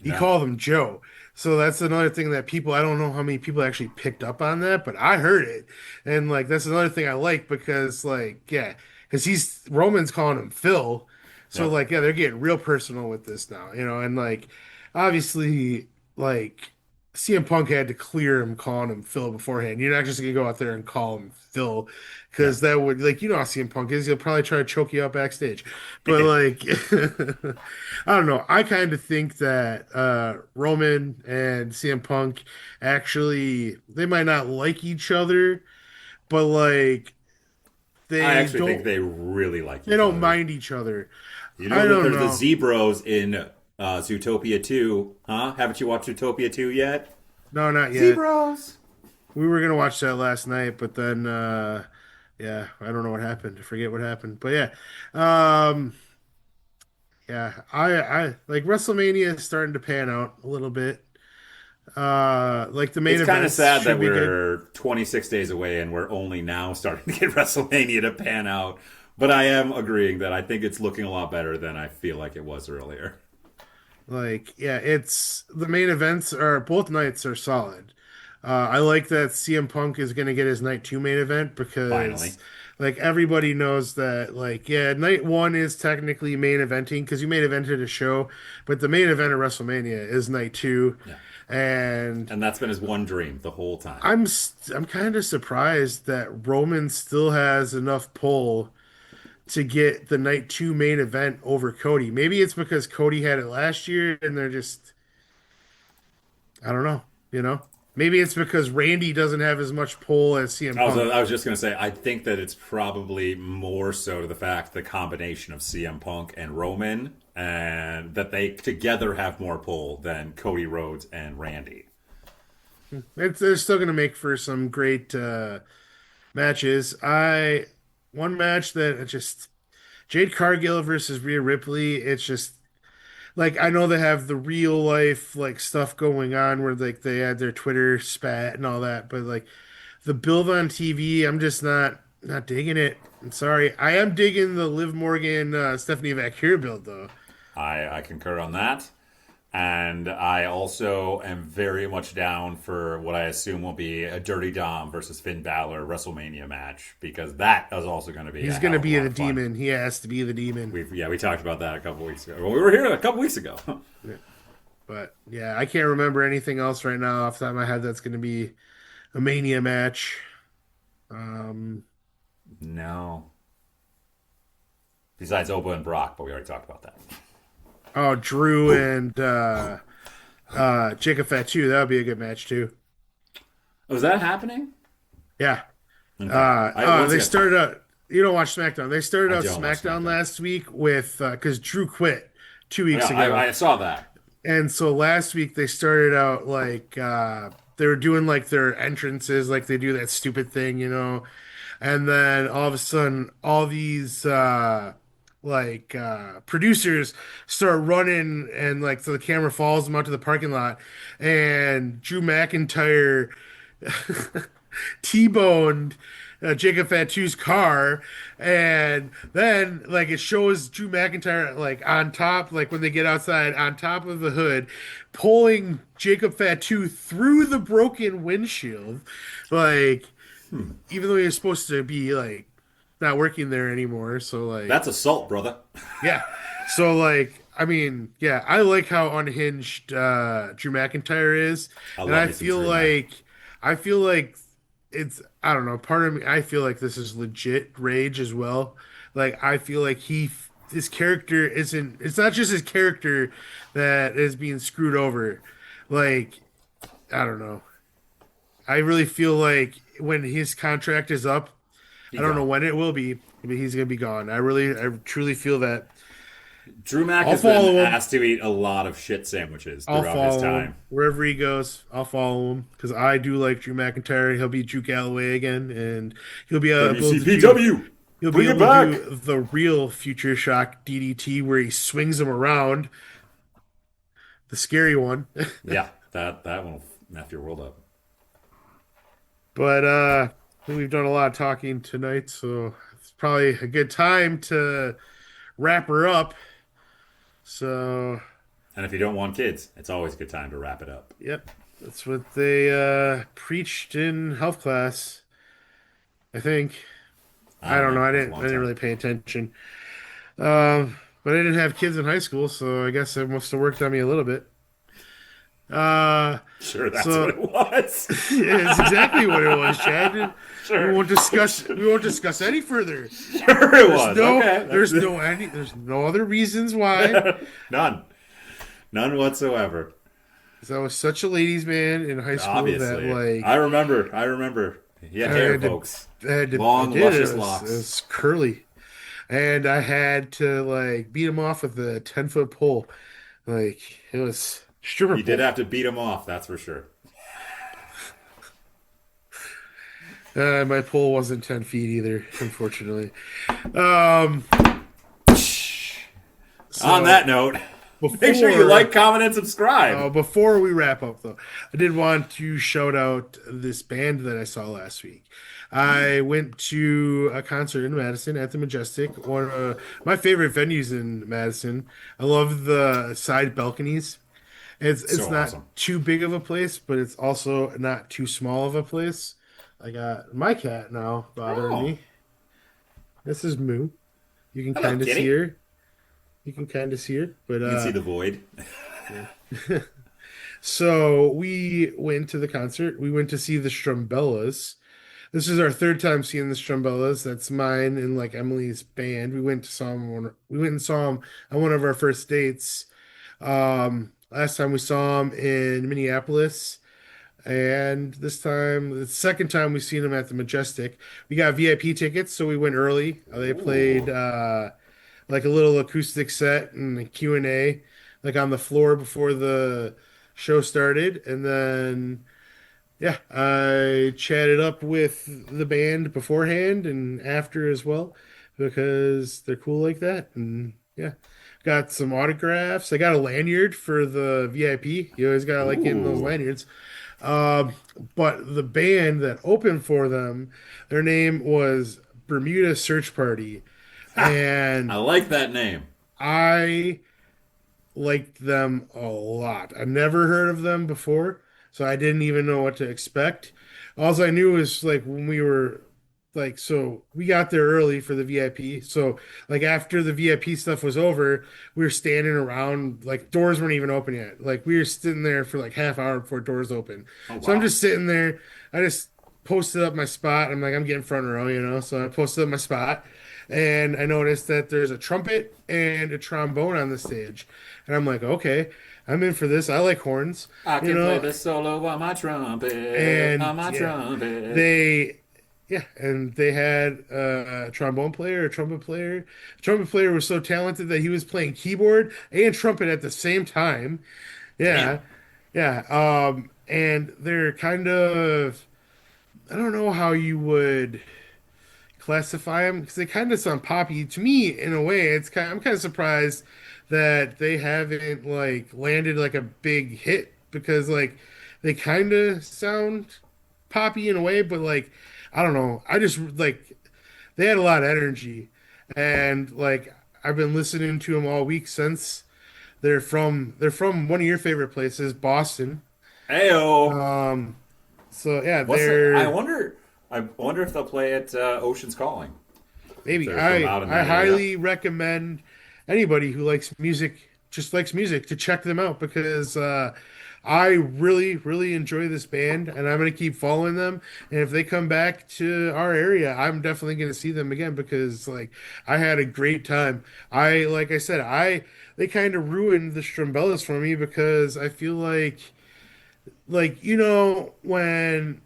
He No, called him Joe. So that's another thing that people, I don't know how many people actually picked up on that, but I heard it. And like that's another thing I like because like yeah, because he's Roman's calling him Phil. So yep, like yeah, they're getting real personal with this now, and like obviously like CM Punk had to clear him calling him Phil beforehand. You're not just gonna go out there and call him Phil yeah. because that would like how CM Punk is. He'll probably try to choke you out backstage. But like I don't know. I kind of think that Roman and CM Punk actually they might not like each other, but like I they actually think don't they really like they each don't other. mind each other. You I know that don't there's the know. Zebros in Zootopia 2, huh? Haven't you watched Zootopia 2 yet? No, not yet. Zebros. We were gonna watch that last night, but then yeah, I don't know what happened. I forget what happened. But yeah. Yeah, I like WrestleMania is starting to pan out a little bit. Like the main It's kind of events sad that should be good. we're 26 days away and we're only now starting to get WrestleMania to pan out. But I am agreeing that I think it's looking a lot better than I feel like it was earlier. Like, yeah, it's the main events are both nights are solid. I like that CM Punk is going to get his night two main event Finally. because, like, everybody knows that, like, yeah, night one is technically main eventing because you main evented a show, but the main event of WrestleMania is night two, Yeah. and And that's been his one dream the whole time. I'm kind of surprised that Roman still has enough pull to get the night two main event over Cody. Maybe it's because Cody had it last year and they're just I don't know. Maybe it's because Randy doesn't have as much pull as CM Punk. I was just going to say, I think that it's probably more so to the fact the combination of CM Punk and Roman, and that they together have more pull than Cody Rhodes and Randy. They're still going to make for some great matches. I one match that it just Jade Cargill versus Rhea Ripley. It's just like I know they have the real life like stuff going on where like they had their Twitter spat and all that, but like the build on TV, I'm just not digging it. I'm sorry. I am digging the Liv Morgan Stephanie Vaquer build though. I concur on that. And I also am very much down for what I assume will be a Dirty Dom versus Finn Balor WrestleMania match, because that is also going to be a He's hell gonna of a be lot the of fun. demon. He has to be the demon. We talked about that a couple weeks ago. Well, we were here a couple weeks ago. But yeah, I can't remember anything else right now off the top of my head that's gonna be a Mania match. Um, No. Besides Oba and Brock, but we already talked about that. oh, Drew and Jacob Fatu. That would be a good match too. Was that happening? Yeah. Okay. I once They again, started out. You don't watch SmackDown. They started I out don't watch SmackDown SmackDown. last week with because Drew quit 2 weeks Yeah, ago, I saw that. and so last week they started out like they were doing like their entrances, like they do that stupid thing, and then all of a sudden, all these producers start running, and like so the camera follows them out to the parking lot, and Drew McIntyre T-boned Jacob Fatu's car, and then like it shows Drew McIntyre like on top, like when they get outside on top of the hood, pulling Jacob Fatu through the broken windshield, like even though he was supposed to be like not working there anymore. So like That's assault, brother. yeah. So like I mean, yeah, I like how unhinged Drew McIntyre is. I And love me some Drew, man. I feel like it's I don't know, part of me I feel like this is legit rage as well. Like I feel like his character isn't it's not just his character that is being screwed over. Like I don't know. I really feel like when his contract is up, He I don't know gone. when it will be, but he's gonna be gone. I truly feel that. Drew Mack I'll has been follow him. asked to eat a lot of shit sandwiches I'll throughout his follow him time. wherever he goes. I'll follow him because I do like Drew McIntyre. He'll be Drew Galloway again, and he'll be able to do. WCPW, He'll be bring it able to back. do the real Future Shock DDT where he swings him around, the scary one. Yeah, that one will F your world up. But I think we've done a lot of talking tonight, so it's probably a good time to wrap her up. So, And if you don't want kids, it's always a good time to wrap it up. yep, that's what they preached in health class. I think. I I don't don't know. know. I That was a didn't. I long didn't time. really pay attention. But I didn't have kids in high school, so I guess it must have worked on me a little bit. Uh, Sure, that's what so it was. it's exactly what it was, Chad. We Sure, won't discuss. We won't discuss any further. sure it was. Okay, There's no other reasons why. none, none whatsoever. 'Cause I was such a ladies' man in high school that Obviously, like I remember. I remember. He had I hair, had to, folks. I Long, did it. luscious It locks. was curly, and I had to like beat him off with a 10-foot pole. Like it was stripper You did pole. have to beat him off, that's for sure. My pole wasn't 10 feet either, unfortunately. Um, On so that note, make sure you before like, comment, and subscribe. before we wrap up, though, I did want to shout out this band that I saw last week. I went to a concert in Madison at the Majestic, one of my favorite venues in Madison. I love the side balconies. It's So not awesome. too big of a place, but it's also not too small of a place. I got my cat now bothering Oh, me. This is Moo. You can hello, kind of see kitty. her. You can kind of see her, but You can see the void. so we went to the concert. We went to see the Strumbellas. This is our third time seeing the Strumbellas. That's mine and like Emily's band. We went and saw them on one of our first dates. Last time we saw them in Minneapolis, and this time, the second time we've seen them at the Majestic. We got VIP tickets, so we went early. They played Ooh. like a little acoustic set and a Q&A like on the floor before the show started, and then yeah, I chatted up with the band beforehand and after as well because they're cool like that. And yeah, got some autographs. I got a lanyard for the VIP. You always gotta like getting those Ooh. lanyards. Um, but the band that opened for them, their name was Bermuda Search Party, I and like that name. I liked them a lot. I never heard of them before, so I didn't even know what to expect. All I knew was like when we were like, so we got there early for the VIP. So like after the VIP stuff was over, we were standing around, like doors weren't even open yet. Like we were sitting there for like half hour before doors open. Oh, So I'm wow. just sitting there. I just posted up my spot. I'm like, I'm getting front row, you know. So I posted up my spot, and I noticed that there's a trumpet and a trombone on the stage, and I'm like, okay, I'm in for this. I like horns, I you can play know. the solo on my trumpet, on And my yeah, trumpet. they yeah, and they had a trombone player, a trumpet player. The trumpet player was so talented that he was playing keyboard and trumpet at the same time. Damn. Yeah, yeah. And they're kind of, I don't know how you would classify them because they kind of sound poppy to me in a way. I'm kind of surprised that they haven't like landed like a big hit because like they kind of sound poppy in a way, but like I don't know. I just like they had a lot of energy, and like I've been listening to them all week since. They're from one of your favorite places, Boston. Ayo. Um, so yeah, What's the, I they're wonder. I wonder if they'll play at Ocean's Calling. If maybe they're from I out in I that area. highly recommend anybody who likes music, just likes music, to check them out because I really really enjoy this band and I'm gonna keep following them. And if they come back to our area, I'm definitely gonna see them again because like I had a great time. I like I said I they kind of ruined the Strumbellas for me because I feel like you know when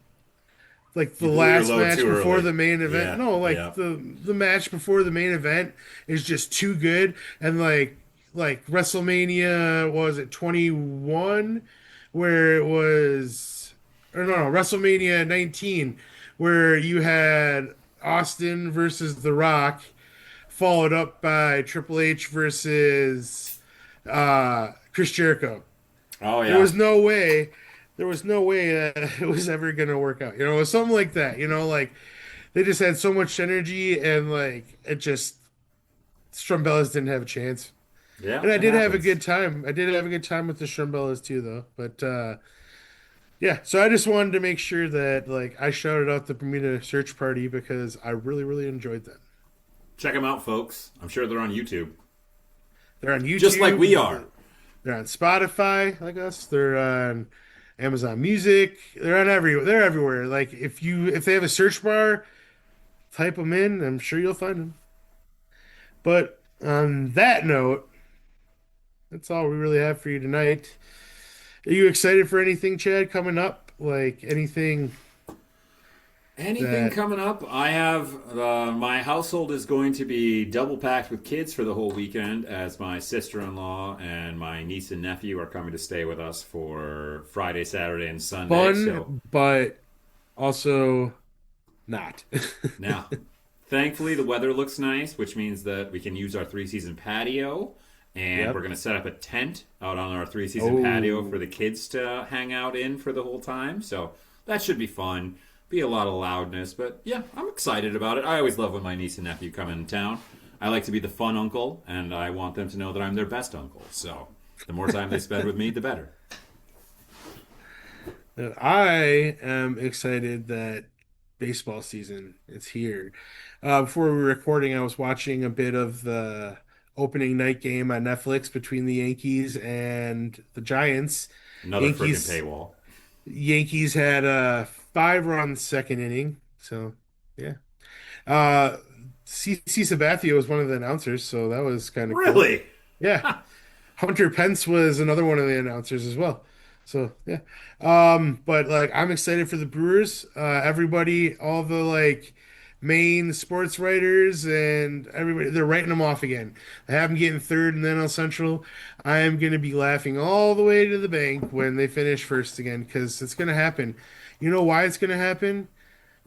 like the You blew your last load match too before early. the main event. Yeah. No, like Yeah. the match before the main event is just too good, and like WrestleMania what was it 21, where it was or no WrestleMania 19, where you had Austin versus The Rock, followed up by Triple H versus Chris Jericho. Oh There yeah. was no way, there was no way that it was ever gonna work out. You know, something like that. You know, like they just had so much energy and like it just Strumbellas didn't have a chance. Yeah. And I It did have a happens. good time. I did have a good time with the Strumbellas too, though. But yeah, so I just wanted to make sure that like I shouted out the Bermuda Search Party because I really really enjoyed them. Check them out, folks. I'm sure they're on YouTube, They're on just like we are. YouTube. They're on Spotify, like us. They're on Amazon Music. They're on every. They're everywhere. Like if they have a search bar, type them in. I'm sure you'll find them. But on that note, that's all we really have for you tonight. Are you excited for anything, Chad, coming up? Like anything Anything that coming up? I have my household is going to be double packed with kids for the whole weekend, as my sister-in-law and my niece and nephew are coming to stay with us for Friday, Saturday, and Sunday. So fun, but also not? now, thankfully, the weather looks nice, which means that we can use our three-season patio, and we're Yep. going to set up a tent out on our three-season patio Oh, for the kids to hang out in for the whole time. So that should be fun. Be a lot of loudness, but yeah, I'm excited about it. I always love when my niece and nephew come in town. I like to be the fun uncle, and I want them to know that I'm their best uncle. So the more time they spend with me, the better. and I am excited that baseball season is here. Before we were recording, I was watching a bit of the opening night game on Netflix between the Yankees and the Giants. Another freaking Yankees paywall. Yankees had a 5 run second inning, so yeah. Uh, CC Sabathia was one of the announcers, so that was kind of cool. Really? Yeah, Hunter Pence was another one of the announcers as well. So yeah, but like I'm excited for the Brewers. Everybody, all the like main sports writers and everybody, they're writing them off again. I have them getting third in the NL Central. I am going to be laughing all the way to the bank when they finish first again because it's going to happen. You know why it's going to happen?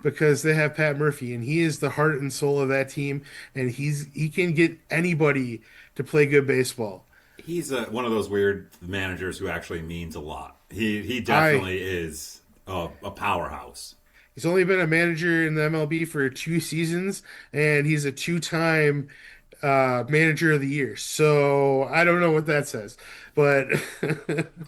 Because they have Pat Murphy and he is the heart and soul of that team, and he can get anybody to play good baseball. He's one of those weird managers who actually means a lot. He I definitely is a powerhouse. He's only been a manager in the MLB for 2 seasons, and he's a two-time manager of the year. So I don't know what that says, but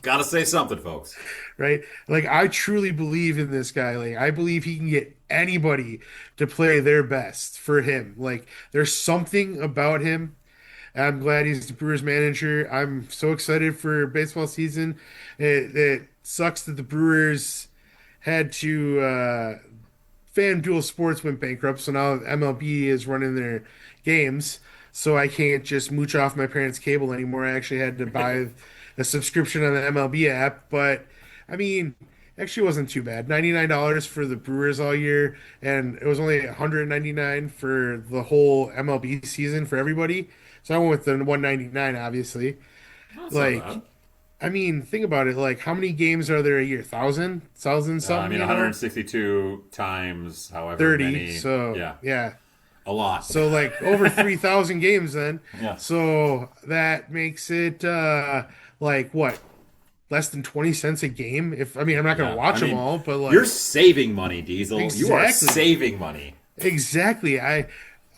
Got to say something, folks. right, like I truly believe in this guy. Like I believe he can get anybody to play their best for him. Like there's something about him. I'm glad he's the Brewers manager. I'm so excited for baseball season. It sucks that the Brewers had to FanDuel Sports went bankrupt, so now MLB is running their games. So I can't just mooch off my parents' cable anymore. I actually had to buy a subscription on the MLB app. But I mean, actually wasn't too bad. $99 for the Brewers all year, and it was only $199 for the whole MLB season for everybody. So I went with the $199, obviously. That's Like, not bad. I mean, think about it. Like, how many games are there a year? Thousand something. I mean, you know? 162 times however 30. many. So yeah. A lot. So like over 3,000 games then. Yeah. So that makes it like what? Less than 20 cents a game? If I mean, I'm not going to watch them all, but like you're saving money, Diesel. You are Exactly. saving money. exactly.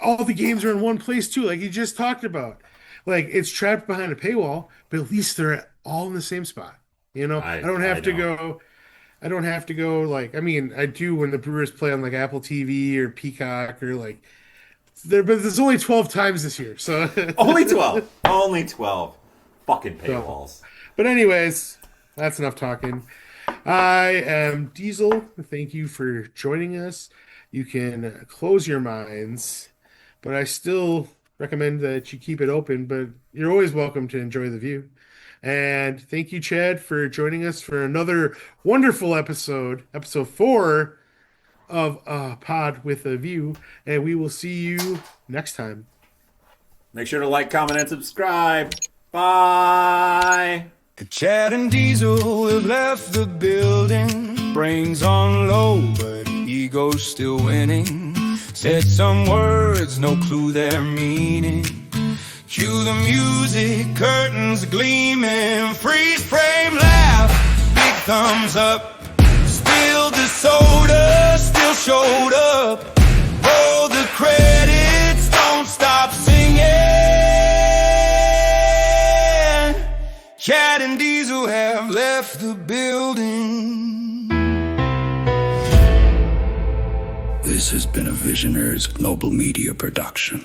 All the games are in one place too, like you just talked about. Like it's trapped behind a paywall, but at least they're all in the same spot. You know, I don't have to know. go. I don't have to go like I mean I do when the Brewers play on like Apple TV or Peacock or like there, but there's only 12 times this year, so. Only 12. Only 12. Fucking paywalls. But anyways, that's enough talking. I am Diesel. Thank you for joining us. You can close your minds, but I still recommend that you keep it open, but you're always welcome to enjoy the view. And thank you, Chad, for joining us for another wonderful episode 4 of Pod with a View, and we will see you next time. Make sure to like, comment, and subscribe. Bye. Chad and Diesel have left the building. Brains on low, but ego's still winning. Said some words, no clue their meaning. Cue the music, curtains gleaming. Freeze frame laugh, big thumbs up. Spilled the soda, still showed up. Roll the credits, don't stop singing. Chad and Diesel have left the building. This has been a Visionaries Global Media production.